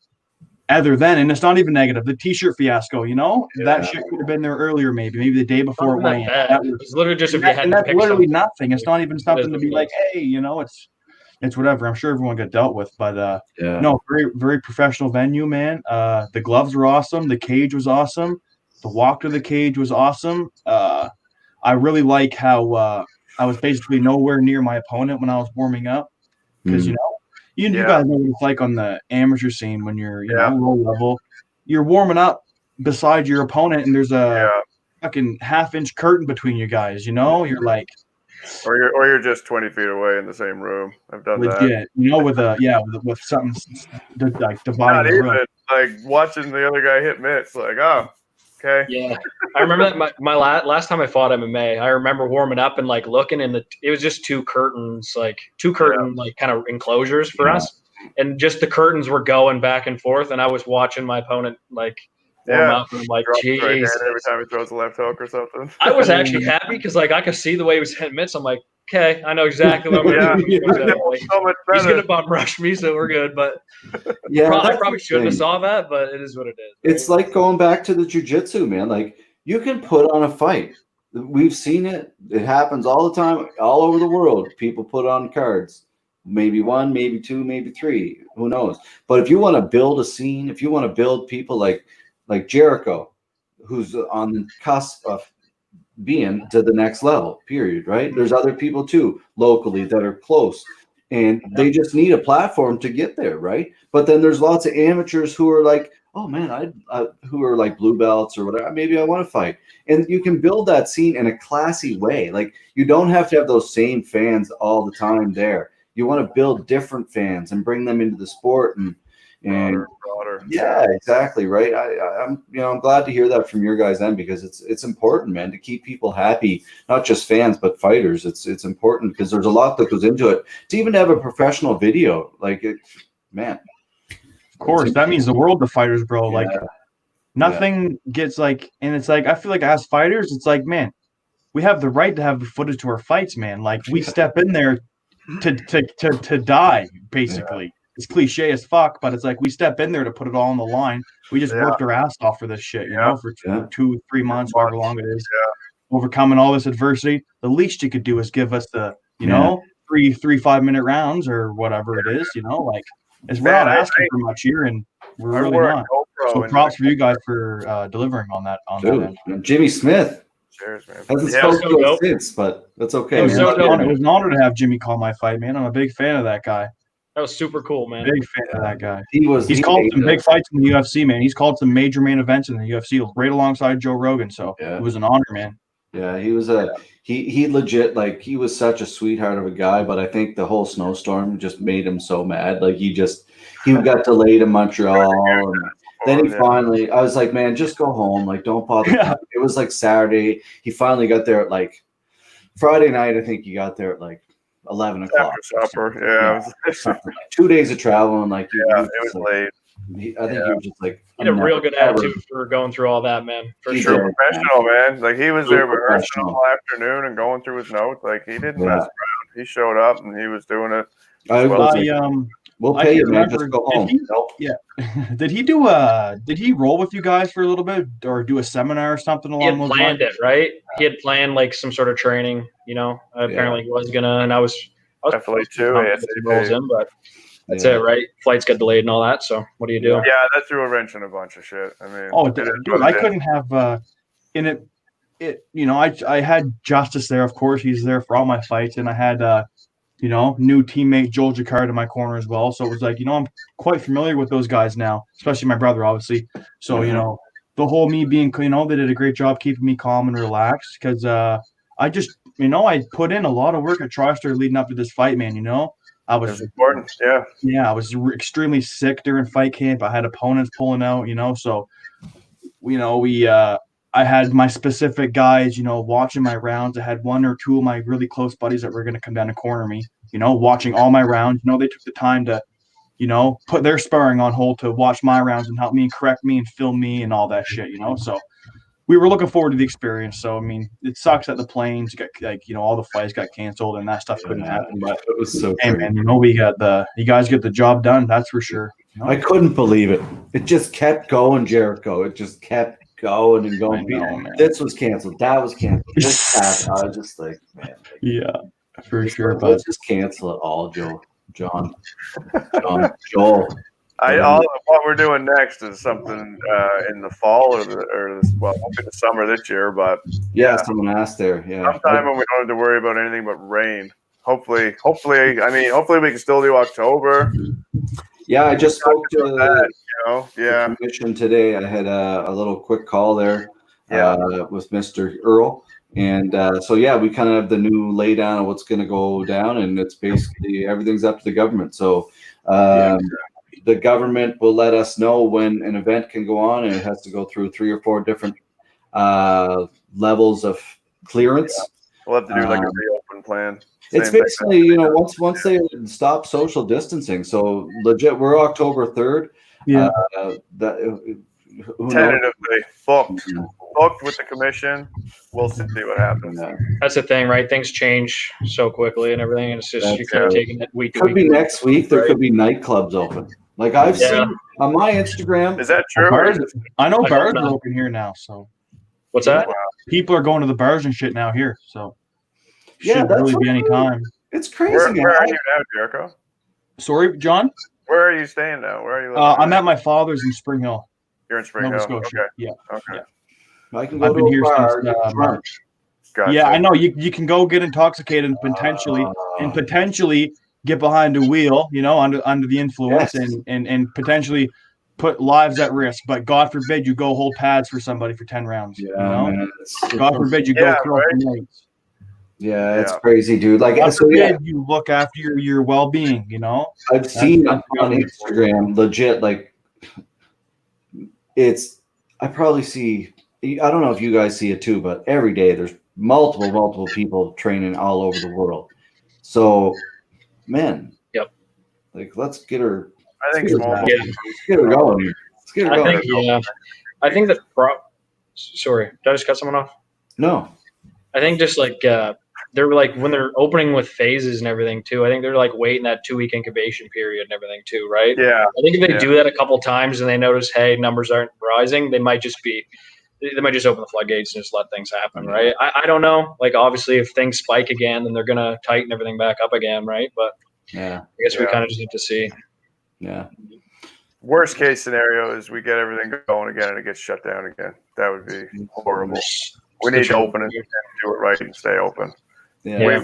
Other than, and it's not even negative, the T-shirt fiasco, you know, that shit could have been there earlier, maybe the day before it went. It's literally just if you had and to that's pick literally something. nothing. It's not even something to be like, hey, you know, it's whatever. I'm sure everyone got dealt with, but no, very, very professional venue, man. The gloves were awesome. The cage was awesome. The walk to the cage was awesome. I really like how I was basically nowhere near my opponent when I was warming up, because you know. You guys know what it's like on the amateur scene when you're, you know, low level. You're warming up beside your opponent, and there's a fucking half-inch curtain between you guys. You know, you're like, or you're just 20 feet away in the same room. I've done that. You know, with something like dividing the room. Like watching the other guy hit mitts, like, oh. Okay. Yeah, I remember that my last time I fought MMA, I remember warming up and like looking it was just two curtains, like kind of enclosures for us, and just the curtains were going back and forth, and I was watching my opponent like warm up, and I'm like, jeez. Right every time he throws a left hook or something. I was actually happy because like I could see the way he was hitting mitts. I'm like, okay, I know exactly what I'm going to do. Like, he's going to bum rush me, so we're good. But I probably shouldn't have saw that, but it is what it is. Right? It's like going back to the jujitsu, man. Like, you can put on a fight. We've seen it. It happens all the time, all over the world. People put on cards. Maybe one, maybe two, maybe three. Who knows? But if you want to build a scene, if you want to build people like Jericho, who's on the cusp of being to the next level, period, right? There's other people too locally that are close, and they just need a platform to get there, right? But then there's lots of amateurs who are like, oh man, who are like blue belts or whatever, maybe I want to fight. And you can build that scene in a classy way. Like, you don't have to have those same fans all the time there. You want to build different fans and bring them into the sport, and broader. Yeah, exactly, right. I'm glad to hear that from your guys' end, because it's important, man, to keep people happy, not just fans but fighters. It's important because there's a lot that goes into it. To even have a professional video, like, man, of course, that means the world to fighters, bro. Like, nothing gets like, and it's like, I feel like as fighters, it's like, man, we have the right to have the footage to our fights, man. Like, we step in there to die, basically. It's cliche as fuck, but it's like we step in there to put it all on the line. We just worked our ass off for this shit, you know, for 2-3 months, however long it is. Overcoming all this adversity. The least you could do is give us the, you know, 3 5-minute rounds or whatever it is, you know, like, we're not asking for much here, and we're really not. So props for you guys for delivering on that. Jimmy Smith. Cheers, man. Hasn't spoken to us since, but that's okay. It was an honor to have Jimmy call my fight, man. I'm a big fan of that guy. That was super cool, man. Big fan of that guy. He's called some big fights in the UFC, man. He's called some major main events in the UFC right alongside Joe Rogan. So it was an honor, man. Yeah, he was he legit, like, he was such a sweetheart of a guy, but I think the whole snowstorm just made him so mad. Like he got delayed in Montreal, and then he finally, I was like, man, just go home. Like, don't bother. Yeah. It was like Saturday. He finally got there at like Friday night. I think he got there at like 11 o'clock. After supper, Something like 2 days of travel, and like, it was late. I think he was just like, he had a real good attitude for going through all that, man. For sure. Professional, man. Like he was there rehearsing all afternoon and going through his notes. Like he didn't mess around. He showed up and he was doing it. We'll pay you, man. Just go home. Did he roll with you guys for a little bit or do a seminar or something along those lines? He had planned it, right? He had planned like some sort of training, apparently he was gonna, and I was definitely too. Rolls in, but that's it, right? Flights got delayed and all that. So what do you do? Yeah, that threw a wrench in a bunch of shit. I mean, dude, I couldn't have in it. I had Justus there, of course. He's there for all my fights, and I had new teammate Joel Jacquard in my corner as well. So it was like, I'm quite familiar with those guys now, especially my brother, obviously. So the whole me being, they did a great job keeping me calm and relaxed because I just, I put in a lot of work at Tristar leading up to this fight, man. I was important, I was extremely sick during fight camp. I had opponents pulling out, so I had my specific guys, watching my rounds. I had one or two of my really close buddies that were going to come down and corner me, watching all my rounds. They took the time to, put their sparring on hold to watch my rounds and help me and correct me and film me and all that shit, so we were looking forward to the experience. So, I mean, it sucks that the planes got, all the flights got canceled and that stuff couldn't happen. But it was so hey, man, you guys get the job done. That's for sure. I couldn't believe it. It just kept going, Jericho. It just kept going and going. This was canceled. That was canceled. This happened. I was just like, man. Yeah, for sure. Let's just cancel it all, Joel. Joel. What we're doing next is something in the fall or won't be the summer this year, but someone asked there. Yeah, sometime when we don't have to worry about anything but rain. Hopefully we can still do October. Yeah, I just spoke to the commission today. I had a little quick call there with Mr. Earl. And we kind of have the new laydown of what's going to go down, and it's basically everything's up to the government. So the government will let us know when an event can go on, and it has to go through 3 or 4 different levels of clearance. We'll have to do like a reopen plan. It's basically, once they stop social distancing. So legit, we're October 3rd. Yeah. Tentatively booked with the commission. We'll see what happens. That's the thing, right? Things change so quickly and everything, and it's just you kind of taking it week to week. Could be next week. There could be nightclubs open. Like I've seen on my Instagram. Is that true? I know bars are open here now. So what's that? People are going to the bars and shit now here. So that's really be any time. It's crazy. Where are you now, Jericho? Sorry, John. Where are you staying now? Where are you living? I'm at my father's in Spring Hill. You're in Spring Hill. Scotia. Okay. Yeah. Okay. Yeah. I can go to a bar since March. Gotcha. Yeah, I know. You can go get intoxicated and potentially get behind a wheel, under the influence and potentially put lives at risk. But God forbid you go hold pads for somebody for 10 rounds. Man, God forbid you go throw nights. Yeah, it's crazy, dude. Like, God forbid you look after your well-being. I've seen on Instagram, legit, like I probably see. I don't know if you guys see it too, but every day there's multiple people training all over the world. So, man, like let's get her. I think let's get her going. Let's get her going. I think that. Sorry, did I just cut someone off? No. I think just like they're like when they're opening with phases and everything too. I think they're like waiting that 2-week incubation period and everything too, right? Yeah. I think if they do that a couple times and they notice, hey, numbers aren't rising, they might just open the floodgates and just let things happen, right? I don't know. Like obviously, if things spike again, then they're gonna tighten everything back up again, right? But I guess we kind of just need to see. Yeah. Worst case scenario is we get everything going again and it gets shut down again. That would be horrible. We need to open it and do it right and stay open. Yeah.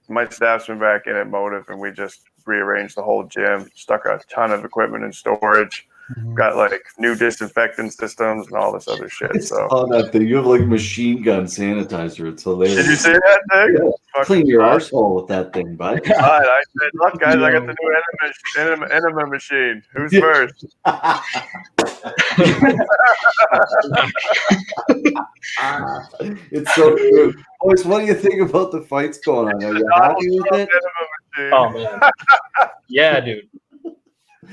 My staff's been back in at Motive, and we just rearranged the whole gym, stuck a ton of equipment in storage, got like new disinfectant systems and all this other shit. So that thing. You have like machine gun sanitizer. It's hilarious. did you see that thing? Yeah. Clean your arsehole with that thing, bud. All right, I said, look, guys, I got the new enema machine. Who's first? It's so true. Boys, what do you think about the fights going on? Are you happy with it? Oh man, yeah, dude.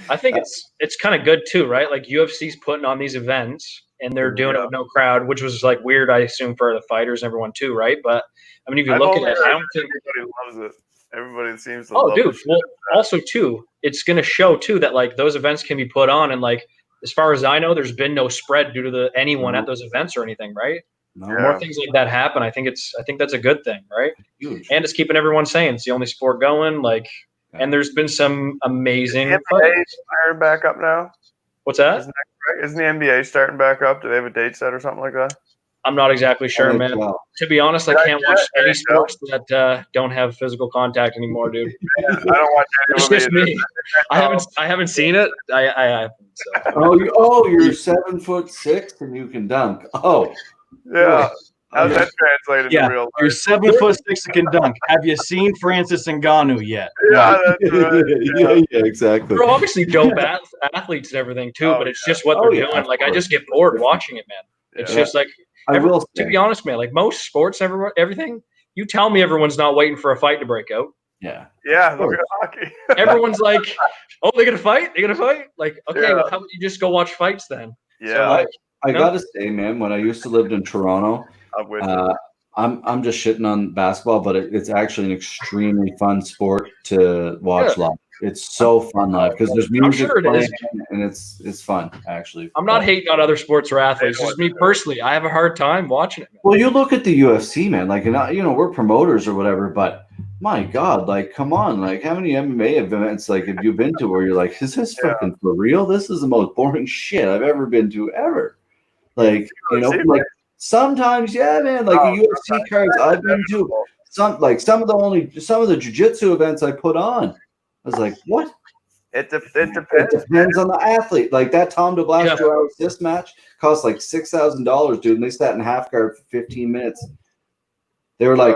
I think it's kind of good too, right? Like UFC's putting on these events and they're doing it with no crowd, which was like weird, I assume, for the fighters and everyone too, right? But I mean, if you look at it, I don't think everybody loves it. Everybody seems to. Oh, love dude. it. Well, also too, it's going to show too that like those events can be put on, and like as far as I know, there's been no spread due to anyone at those events or anything, right? No. The more things like that happen, I think that's a good thing, right? Huge. And it's keeping everyone sane. It's the only sport going. Like, and there's been some amazing. Is the NBA starting back up now? What's that? Isn't the NBA starting back up? Do they have a date set or something like that? I'm not exactly sure, man. To be honest, I can't watch any sports that don't have physical contact anymore, dude. I don't watch any It's just me. I haven't seen it. I haven't. So. You're 7'6" and you can dunk. Oh, yeah. How's that translated to real life? You're 7'6" and can dunk. Have you seen Francis Ngannou yet? Yeah, that's right. Yeah, exactly. We're obviously dope athletes and everything too, but it's just what they're doing. Like I just get bored watching it, man. It's just like. To be honest, man, like most sports, everything, you tell me everyone's not waiting for a fight to break out. Yeah. Yeah, look at hockey. Everyone's like, oh, they're going to fight? They're going to fight? Like, okay, well, how about you just go watch fights then? Yeah. So, I got to say, man, when I used to live in Toronto, I'm just shitting on basketball, but it's actually an extremely fun sport to watch live. It's so fun live because there's music playing and it's fun actually. I'm not hating on other sports or athletes. Just me personally, I have a hard time watching it. Man. Well, you look at the UFC, man. Like, we're promoters or whatever, but my God, like, come on, like, how many MMA events like have you been to where you're like, is this fucking for real? This is the most boring shit I've ever been to ever. Like, like sometimes, yeah, man. Like the UFC cards I've been to, some of the jiu-jitsu events I put on. I was like, what? It depends. It depends on the athlete. Like that Tom DeBlasio assist match cost like $6,000, dude, and they sat in half guard for 15 minutes. They were like,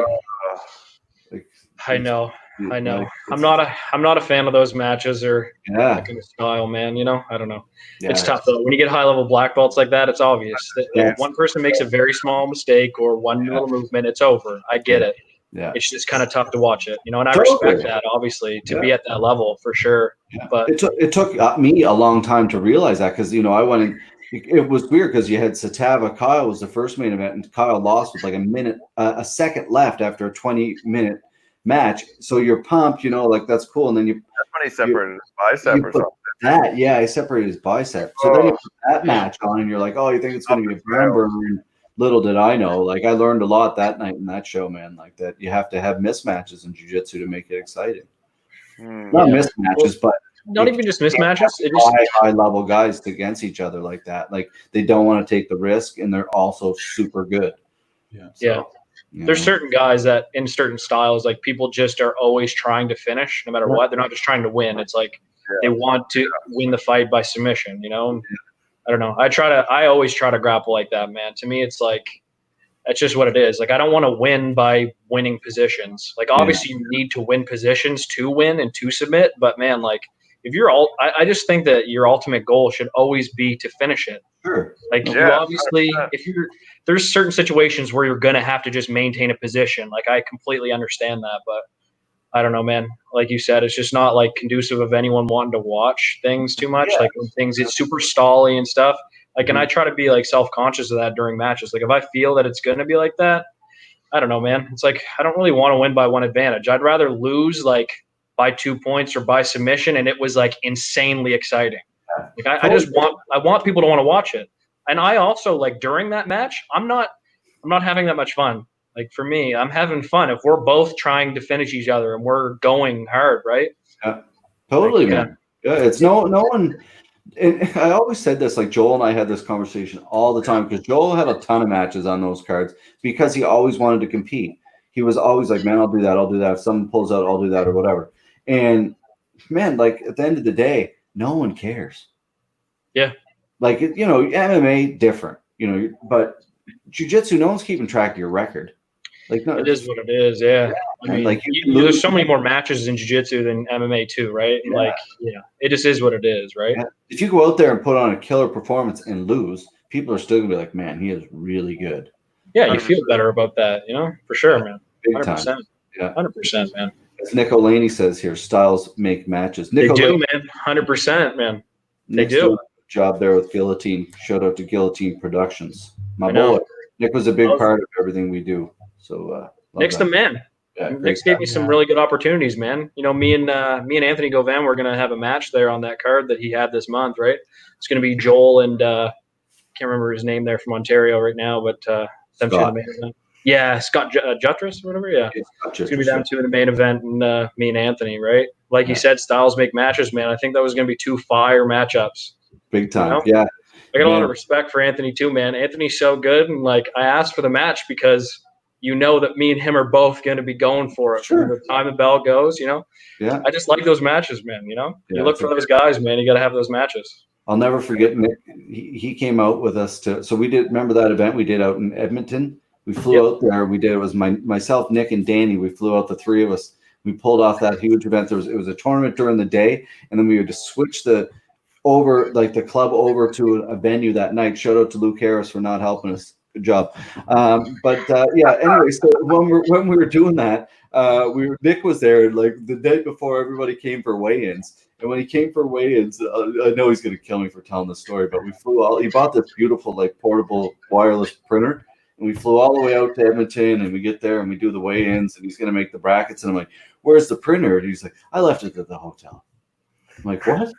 I know. Like, I'm not a fan of those matches or that kind of style, man. I don't know. Yeah, it's tough though. When you get high level black belts like that, it's obvious that if one person makes a very small mistake or one little movement, it's over. I get it. Yeah, it's just kind of tough to watch it, and I respect that obviously to be at that level for sure. Yeah. But it took me a long time to realize that because I went in. It was weird because you had Satava. Kyle was the first main event, and Kyle lost with like a second left after a 20-minute match. So you're pumped, like that's cool, and then that's when he separated his bicep or something. He separated his bicep. So then you put that match on, and you're like, oh, you think it's going to be a ground burner? Little did I know, like I learned a lot that night in that show, man. Like that, you have to have mismatches in jiu-jitsu to make it exciting. Not mismatches, but not even just mismatches. High level guys against each other like that. Like they don't want to take the risk, and they're also super good. There's certain guys that in certain styles, like people just are always trying to finish no matter what. They're not just trying to win. It's like they want to win the fight by submission. I don't know. I always try to grapple like that, man. To me, it's like, that's just what it is. Like, I don't want to win by winning positions. Like, obviously you need to win positions to win and to submit. But man, like if you're I just think that your ultimate goal should always be to finish it. Sure. Like you obviously, there's certain situations where you're going to have to just maintain a position. Like I completely understand that, but I don't know, man. Like you said, it's just not like conducive of anyone wanting to watch things too much. Like when things get super stally and stuff. Like, and I try to be like self-conscious of that during matches. Like if I feel that it's going to be like that, I don't know, man. It's like, I don't really want to win by one advantage. I'd rather lose like by 2 points or by submission. And it was like insanely exciting. Like I want people to want to watch it. And I also like during that match, I'm not having that much fun. Like for me, I'm having fun if we're both trying to finish each other and we're going hard, right? Yeah, totally, man. Yeah, it's no one. And I always said this, like Joel and I had this conversation all the time because Joel had a ton of matches on those cards because he always wanted to compete. He was always like, man, I'll do that. If someone pulls out, I'll do that or whatever. And man, like at the end of the day, no one cares. Yeah. Like, you know, MMA different, you know, but jiu-jitsu, no one's keeping track of your record. Like, no, it is what it is. Yeah. I mean, like there's so many more matches in jiu-jitsu than MMA too, right? Yeah. Like, it just is what it is, right? Yeah. If you go out there and put on a killer performance and lose, people are still gonna be like, man, he is really good. Yeah, you feel better about that, you know, for sure, man. Big 100%. time. Yeah. 100%, man. As Nick Olaney says here, styles make matches. Nick They do, Olaney, man. 100%, man. Nick's they do. doing a good job there with Guillotine. Shout out to Guillotine Productions. My I know. boy. Nick was a big part of everything we do. So Nick's the man. Yeah, Nick's gave me some really good opportunities, man. You know, me and Anthony Govan, we're gonna have a match there on that card that he had this month, right? It's gonna be Joel and can't remember his name there from Ontario right now, but them two in the main event. Yeah, Scott Jutras or whatever. Yeah, it's gonna be them two in the main event, and me and Anthony, right? Like you said, styles make matches, man. I think that was gonna be 2 fire matchups. Big time. You know? Yeah. I got a lot of respect for Anthony too, man. Anthony's so good, and like I asked for the match because you know that me and him are both going to be going for it. Sure. When the time the bell goes, you know. Yeah. I just like those matches, man. You know, Yeah, you look for those guys, man. You got to have those matches. I'll never forget Nick. He came out with us so we did. Remember that event we did out in Edmonton? We flew out there. We did. It was myself, Nick, and Danny. We flew out, the three of us. We pulled off that huge event. It was a tournament during the day, and then we would just switch the club over to a venue that night. Shout out to Luke Harris for not helping us. Good job. Anyway, so when we were doing that, Nick was there like the day before everybody came for weigh-ins. And when he came for weigh-ins, I know he's going to kill me for telling this story, but he bought this beautiful like portable wireless printer, and we flew all the way out to Edmonton, and we get there and we do the weigh-ins, and he's going to make the brackets. And I'm like, where's the printer? And he's like, I left it at the hotel. I'm like, what?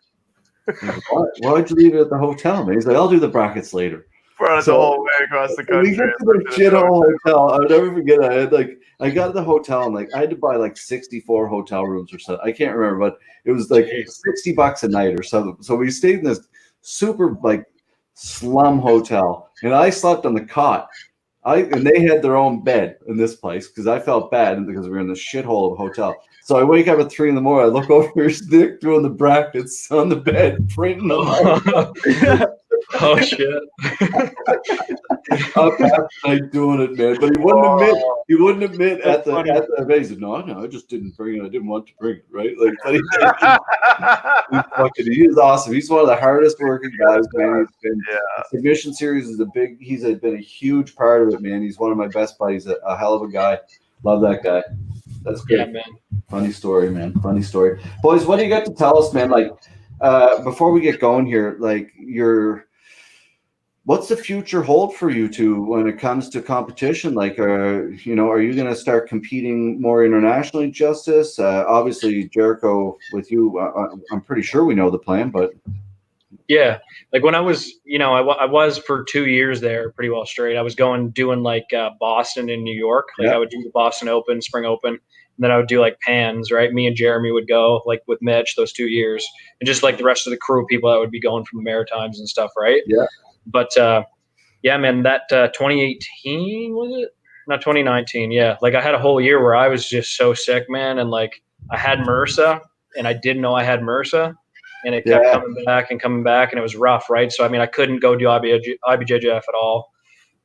Why'd you leave it at the hotel, man? He's like, I'll do the brackets later. Brought it the whole way across the country. We get to the shithole hotel. I'll never forget it. I got to the hotel and I had to buy like 64 hotel rooms or something. I can't remember, but it was like $60 a night or something. So we stayed in this super like slum hotel, and I slept on the cot. And they had their own bed in this place because I felt bad because we were in this shithole of a hotel. So I wake up at 3 a.m. I look over, here's Nick doing the brackets on the bed, printing them out. Oh shit! Up half night doing it, man. But he wouldn't admit. He wouldn't admit at the event. He said, "No, I just didn't bring it. I didn't want to bring it." Right? Like, but he is awesome. He's one of the hardest working guys, man. Submission series is he's been a huge part of it, man. He's one of my best buddies. A hell of a guy. Love that guy. That's great. Yeah, man. Funny story, man. Funny story. Boys, what do you got to tell us, man? Like, before we get going here, like what's the future hold for you two when it comes to competition? Like, are you going to start competing more internationally, Justus? Obviously, Jericho, with you, I'm pretty sure we know the plan, but. Yeah. Like when I was, I was for 2 years there pretty well straight. I was doing like Boston and New York. Like I would do the Boston Open, Spring Open. And then I would do like Pans, right? Me and Jeremy would go like with Mitch those 2 years, and just like the rest of the crew, people that would be going from the Maritimes and stuff, right? Yeah. But man, that 2018 was it? Not 2019. Yeah, like I had a whole year where I was just so sick, man, and like I had MRSA, and I didn't know I had MRSA, and it kept coming back, and it was rough, right? So I mean, I couldn't go do IBJJF at all,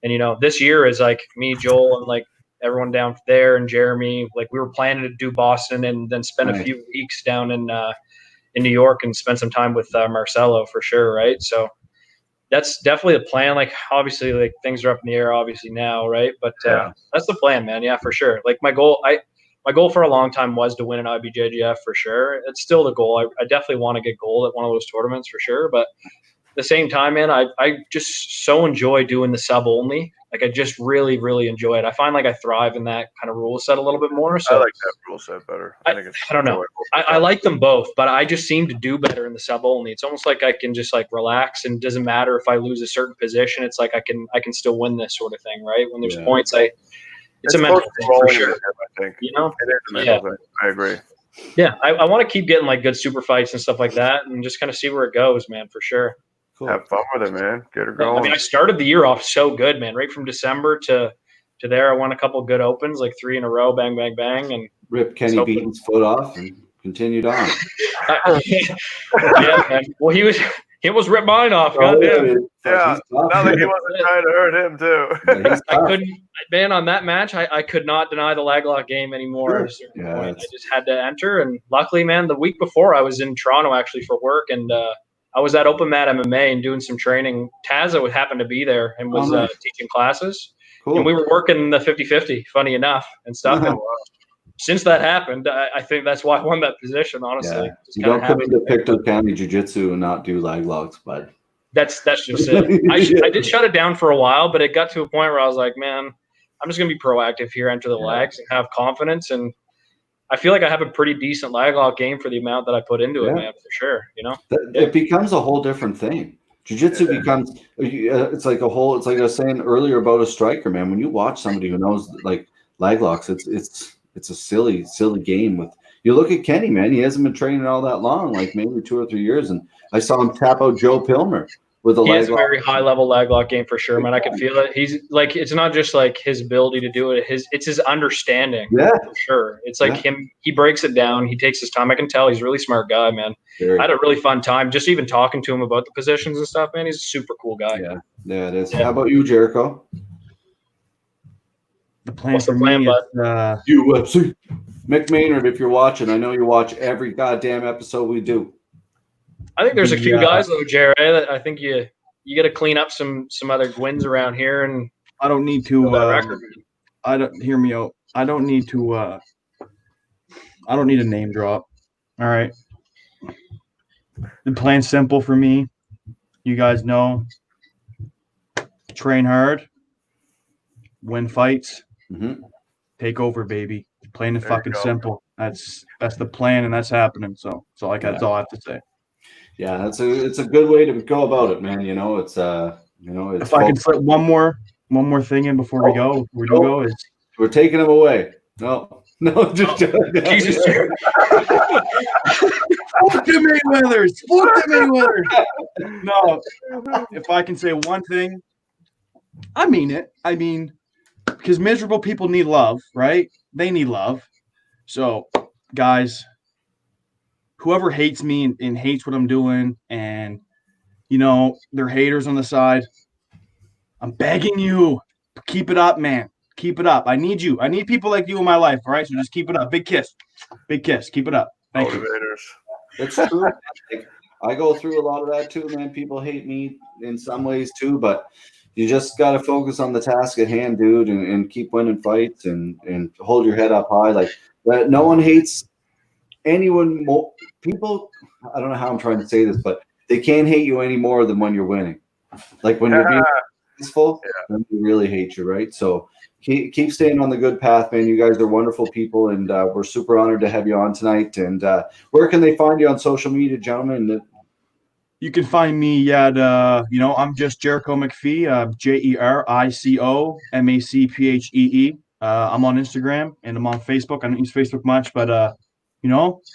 and this year is like me, Joel, and like everyone down there, and Jeremy, like we were planning to do Boston and then spend a few weeks down in New York and spend some time with Marcelo for sure, right? So that's definitely the plan. Like obviously, like things are up in the air obviously now, right? But that's the plan, man. Yeah, for sure. Like my goal for a long time was to win an IBJJF for sure. It's still the goal. I definitely want to get gold at one of those tournaments for sure. But at the same time, man, I just so enjoy doing the sub only. Like I just really, really enjoy it. I find like I thrive in that kind of rule set a little bit more. So I like that rule set better. I don't know. I like them both, but I just seem to do better in the sub only. It's almost like I can just like relax, and it doesn't matter if I lose a certain position. It's like I can still win this sort of thing, right? When there's points, it's a mental thing for sure. I think. It is a mental thing. I agree. Yeah, I want to keep getting like good super fights and stuff like that, and just kind of see where it goes, man, for sure. Cool. Have fun with it, man. Get her going. I mean, I started the year off so good, man. Right from December to there, I won a couple good opens, like 3 in a row, bang, bang, bang, and ripped Kenny Beaton's foot off and continued on. Yeah, man. Well, he He almost ripped mine off. Goddamn. Yeah. Now that he wasn't trying to hurt him too. Yeah, I couldn't, man. On that match, I could not deny the lag lock game anymore. At a certain point. I just had to enter, and luckily, man, the week before I was in Toronto actually for work, and I was at Open Mat MMA and doing some training. Taza would happen to be there and was teaching classes, and we were working the 50-50. Funny enough, and stuff. And since that happened, I think that's why I won that position. Honestly, you don't come into Pictou County Jiu-Jitsu and not do lag locks, but that's just it. I did shut it down for a while, but it got to a point where I was like, man, I'm just gonna be proactive here, enter the lags, and have confidence. And I feel like I have a pretty decent lag lock game for the amount that I put into it, man, for sure. You know, it becomes a whole different thing. Jiu-Jitsu becomes it's like it's like I was saying earlier about a striker, man. When you watch somebody who knows like lag locks, it's a silly game. With you look at Kenny, man, he hasn't been training all that long, like maybe 2 or 3 years, and I saw him tap out Joe Pilmer with a lag lock. He has a very high level lag lock game for sure, man. I can feel it. He's like, it's not just like his ability to do it, it's his understanding. Yeah, for sure. It's like him. He breaks it down. He takes his time. I can tell he's a really smart guy, man. I had a really fun time just even talking to him about the positions and stuff, man. He's a super cool guy. Yeah, it is. How about you, Jericho? The plan for me is UFC. Mick Maynard, if you're watching, I know you watch every goddamn episode we do. I think there's a few guys though, Jerry, that I think you got to clean up some other wins around here, and I don't need to. Hear me out. I don't need to. I don't need a name drop. All right. The plan's simple for me. You guys know. Train hard. Win fights. Take over, baby. Plain and fucking simple. That's the plan, and that's happening. So that's all I have to say. Yeah, it's a good way to go about it, man. You know, it's if I can slip one more thing in before we go, we're taking them away. No, just Jesus. Fuck the Mayweathers. No, if I can say one thing, I mean it. I mean, because miserable people need love, right? They need love. So, guys, whoever hates me and hates what I'm doing, and they're haters on the side, I'm begging you, keep it up, man. Keep it up. I need you. I need people like you in my life. All right, so just keep it up. Big kiss. Keep it up. Thank you. It's true. Like, I go through a lot of that too, man. People hate me in some ways too, but you just got to focus on the task at hand, dude, and keep winning fights and hold your head up high. Like, no one hates anyone more. People, I don't know how I'm trying to say this, but they can't hate you any more than when you're winning. Like when you're being successful, then they really hate you, right? So keep staying on the good path, man. You guys are wonderful people, and we're super honored to have you on tonight. And where can they find you on social media, gentlemen? You can find me at, I'm just Jerico MacPhee, JericoMacPhee. I'm on Instagram and I'm on Facebook. I don't use Facebook much, but,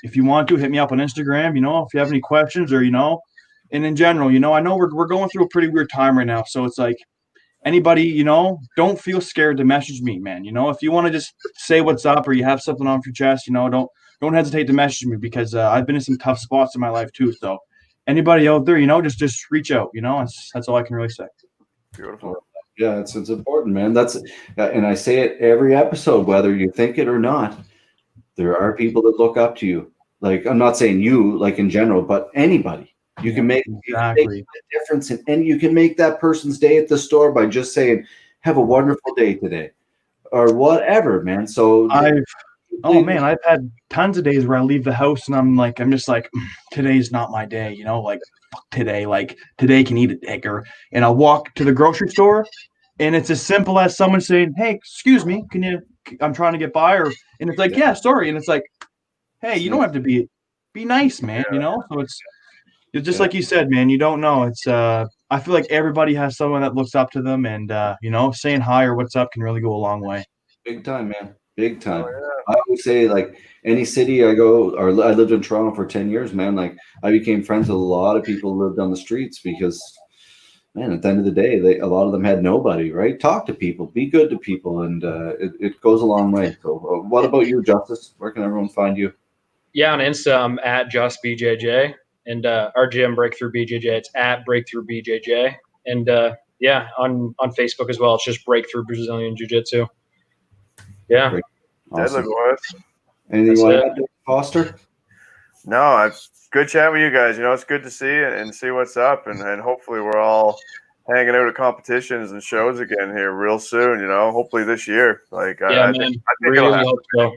if you want to, hit me up on Instagram, if you have any questions or, and in general, I know we're going through a pretty weird time right now. So it's like anybody, don't feel scared to message me, man. If you want to just say what's up or you have something on your chest, don't hesitate to message me because I've been in some tough spots in my life too. So anybody out there, just reach out, that's all I can really say. Beautiful. Yeah, it's important, man. And I say it every episode, whether you think it or not, there are people that look up to you. Like, I'm not saying you, like in general, but anybody. You can make a difference, and you can make that person's day at the store by just saying, "Have a wonderful day today," or whatever, man. So I've had tons of days where I leave the house and I'm just like, today's not my day, like fuck today, like today can eat a dick, and I'll walk to the grocery store and it's as simple as someone saying, "Hey, excuse me, I'm trying to get by," and it's like, "Yeah, sorry," and it's like, "Hey, you don't have to be nice, man," So it's just like you said, man, you don't know. It's I feel like everybody has someone that looks up to them, and saying hi or what's up can really go a long way. Big time, man. Big time. Oh, yeah. I would say, like, any city I go, or I lived in Toronto for 10 years, man. Like, I became friends with a lot of people who lived on the streets because, man, at the end of the day, a lot of them had nobody, right? Talk to people, be good to people, and it goes a long way. So, what about you, Justus? Where can everyone find you? Yeah, on Insta, I'm at JustBJJ, and our gym, Breakthrough BJJ. It's at Breakthrough BJJ, and on Facebook as well. It's just Breakthrough Brazilian Jiu-Jitsu. Yeah. Great. Awesome. Deadly boys. Anything you want to add, Foster? No, it's good chat with you guys. It's good to see and see what's up, and hopefully we're all hanging out at competitions and shows again here real soon. Hopefully this year. I think really hope so.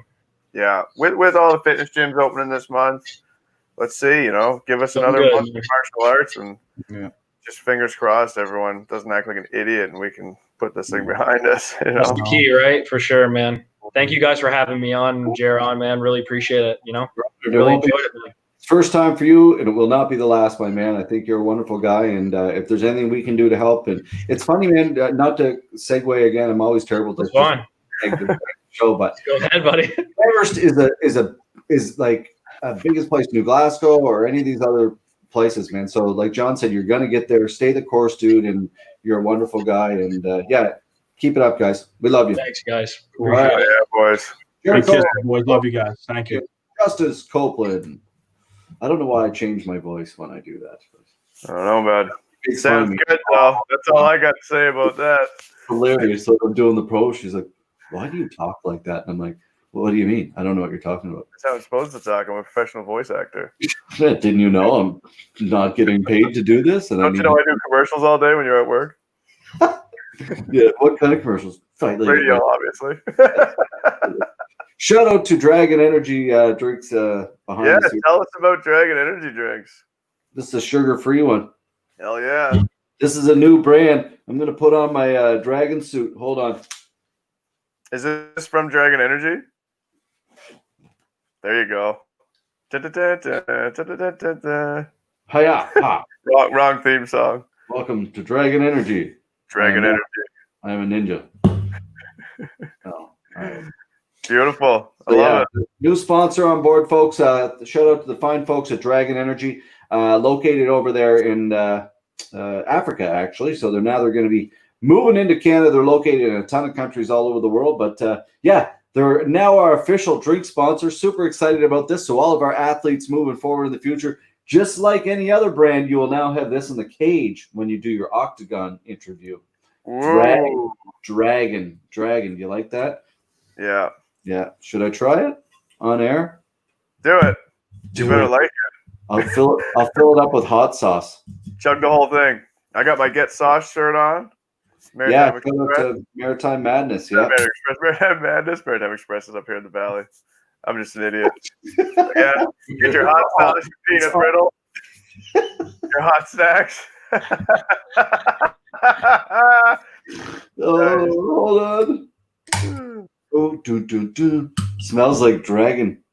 Yeah, with all the fitness gyms opening this month, let's see. Give us another month of martial arts, and just fingers crossed everyone doesn't act like an idiot, and we can put this thing behind us. That's the key, right? For sure, man. Thank you guys for having me on, Jaron, man. Really appreciate it. Really enjoyed it, man. First time for you, and it will not be the last, my man. I think you're a wonderful guy, and if there's anything we can do to help, and it's funny, man. Not to segue again, I'm always terrible to the show, but go ahead, buddy. Everest is like biggest place, New Glasgow, or any of these other places, man. So, like John said, you're gonna get there. Stay the course, dude, and you're a wonderful guy. And keep it up, guys. We love you. Thanks, guys. All right, yeah, boys. Boys, love you guys. Thank you. Justus Copeland. I don't know why I change my voice when I do that. I don't know, man. It sounds good, though. That's all I got to say about that. Hilarious. So I'm doing the pro. She's like, why do you talk like that? And I'm like, well, what do you mean? I don't know what you're talking about. That's how I'm supposed to talk. I'm a professional voice actor. Didn't you know I'm not getting paid to do this? And don't you know I do commercials all day when you're at work? Yeah, what kind of commercials? Radio, obviously. Shout out to Dragon Energy drinks behind us. Yeah, tell us about Dragon Energy drinks. This is a sugar-free one. Hell yeah. This is a new brand. I'm going to put on my Dragon suit. Hold on. Is this from Dragon Energy? There you go. Hiya. Ha. Wrong theme song. Welcome to Dragon Energy. Dragon Energy. I am a ninja. All right. Beautiful. I love it. New sponsor on board, folks. Shout out to the fine folks at Dragon Energy, located over there in Africa, actually. So they're going to be moving into Canada. They're located in a ton of countries all over the world. But they're now our official drink sponsor. Super excited about this. So all of our athletes moving forward in the future, just like any other brand, you will now have this in the cage when you do your Octagon interview. Dragon. Do you like that? Yeah. Yeah. Should I try it on air? Do it. You better like it. I'll fill it up with hot sauce. Chug the whole thing. I got my Get Sauce shirt on. Maritime Madness. Yeah. Maritime Madness. Maritime Express is up here in the valley. I'm just an idiot. Yeah. Get your hot sauce, your peanut brittle, your hot snacks. Hold on. Oh, do. Smells like dragon.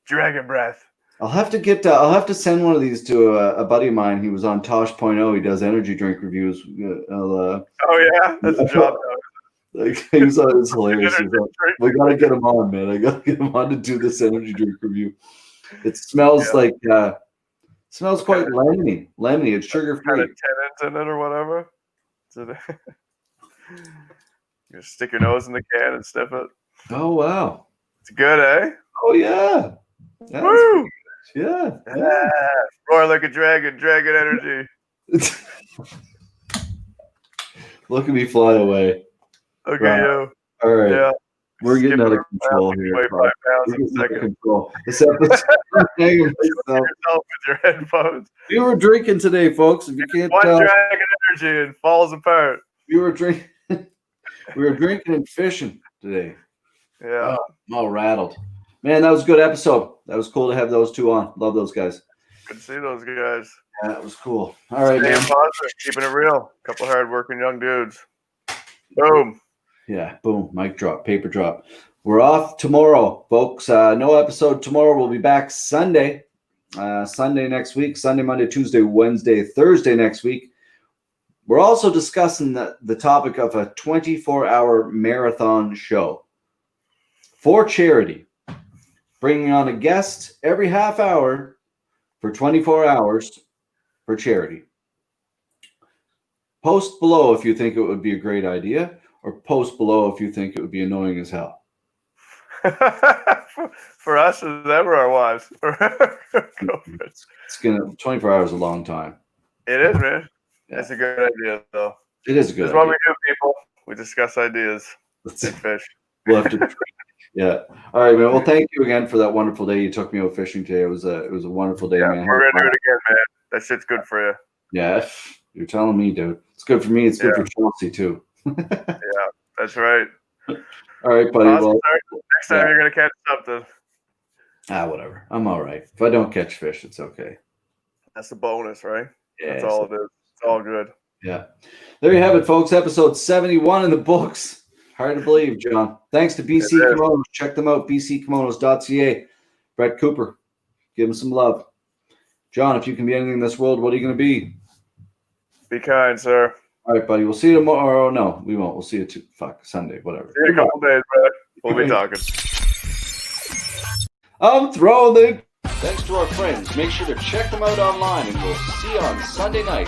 Dragon breath. I'll have to send one of these to a buddy of mine. He was on Tosh.0. He does energy drink reviews. Oh yeah, that's a job. It's hilarious. We gotta get him on, man. I gotta get him on to do this energy drink review. It smells smells quite lemony. It's sugar free. Kind of tannins in it or whatever. You stick your nose in the can and sniff it. Oh wow, it's good, eh? Oh yeah. Woo! Yeah. Roar like a dragon. Dragon energy. Look at me fly away. Okay, yo. All right. Yeah. We're getting out of control here. We're getting out of control. This episode, hanging yourself with your headphones. We were drinking today, folks. If you can't One tell, dragon energy and falls apart. We were drinking. We were drinking and fishing today. Yeah. I'm all rattled. Man, that was a good episode. That was cool to have those two on. Love those guys. Good to see those guys. Yeah, that was cool. All right, man. Positive, keeping it real. A couple hard-working young dudes. Boom. Yeah, boom. Mic drop. Paper drop. We're off tomorrow, folks. No episode tomorrow. We'll be back Sunday. Sunday next week. Sunday, Monday, Tuesday, Wednesday, Thursday next week. We're also discussing the topic of a 24-hour marathon show for charity. Bringing on a guest every half hour for 24 hours for charity. Post below if you think it would be a great idea, or post below if you think it would be annoying as hell. For us, as ever our wives. It's gonna 24 hours is a long time. It is, man. Yeah. It's a good idea, though. It is a good. That's what we do, people. We discuss ideas. Let's fish. We'll have to. Yeah. All right, man. Well, thank you again for that wonderful day you took me out fishing today. It was a wonderful day, man. We're gonna do it again, man. That shit's good for you. Yeah, you're telling me, dude. It's good for me. It's good for Chelsea too. Yeah, that's right. All right, buddy. Awesome, well, next time you're gonna catch something. Whatever. I'm all right. If I don't catch fish, it's okay. That's the bonus, right? Yeah, that's all it is. It's all good. Yeah. There you have it, folks. Episode 71 in the books. Hard to believe, John. Thanks to BC Kimonos. Check them out, bckimonos.ca. Brett Cooper. Give him some love. John, if you can be anything in this world, what are you going to be? Be kind, sir. All right, buddy. We'll see you tomorrow. No, we won't. We'll see you Sunday, whatever. See you in a couple days, brother. We'll be talking. I'm throwing the... Thanks to our friends. Make sure to check them out online, and we'll see you on Sunday night.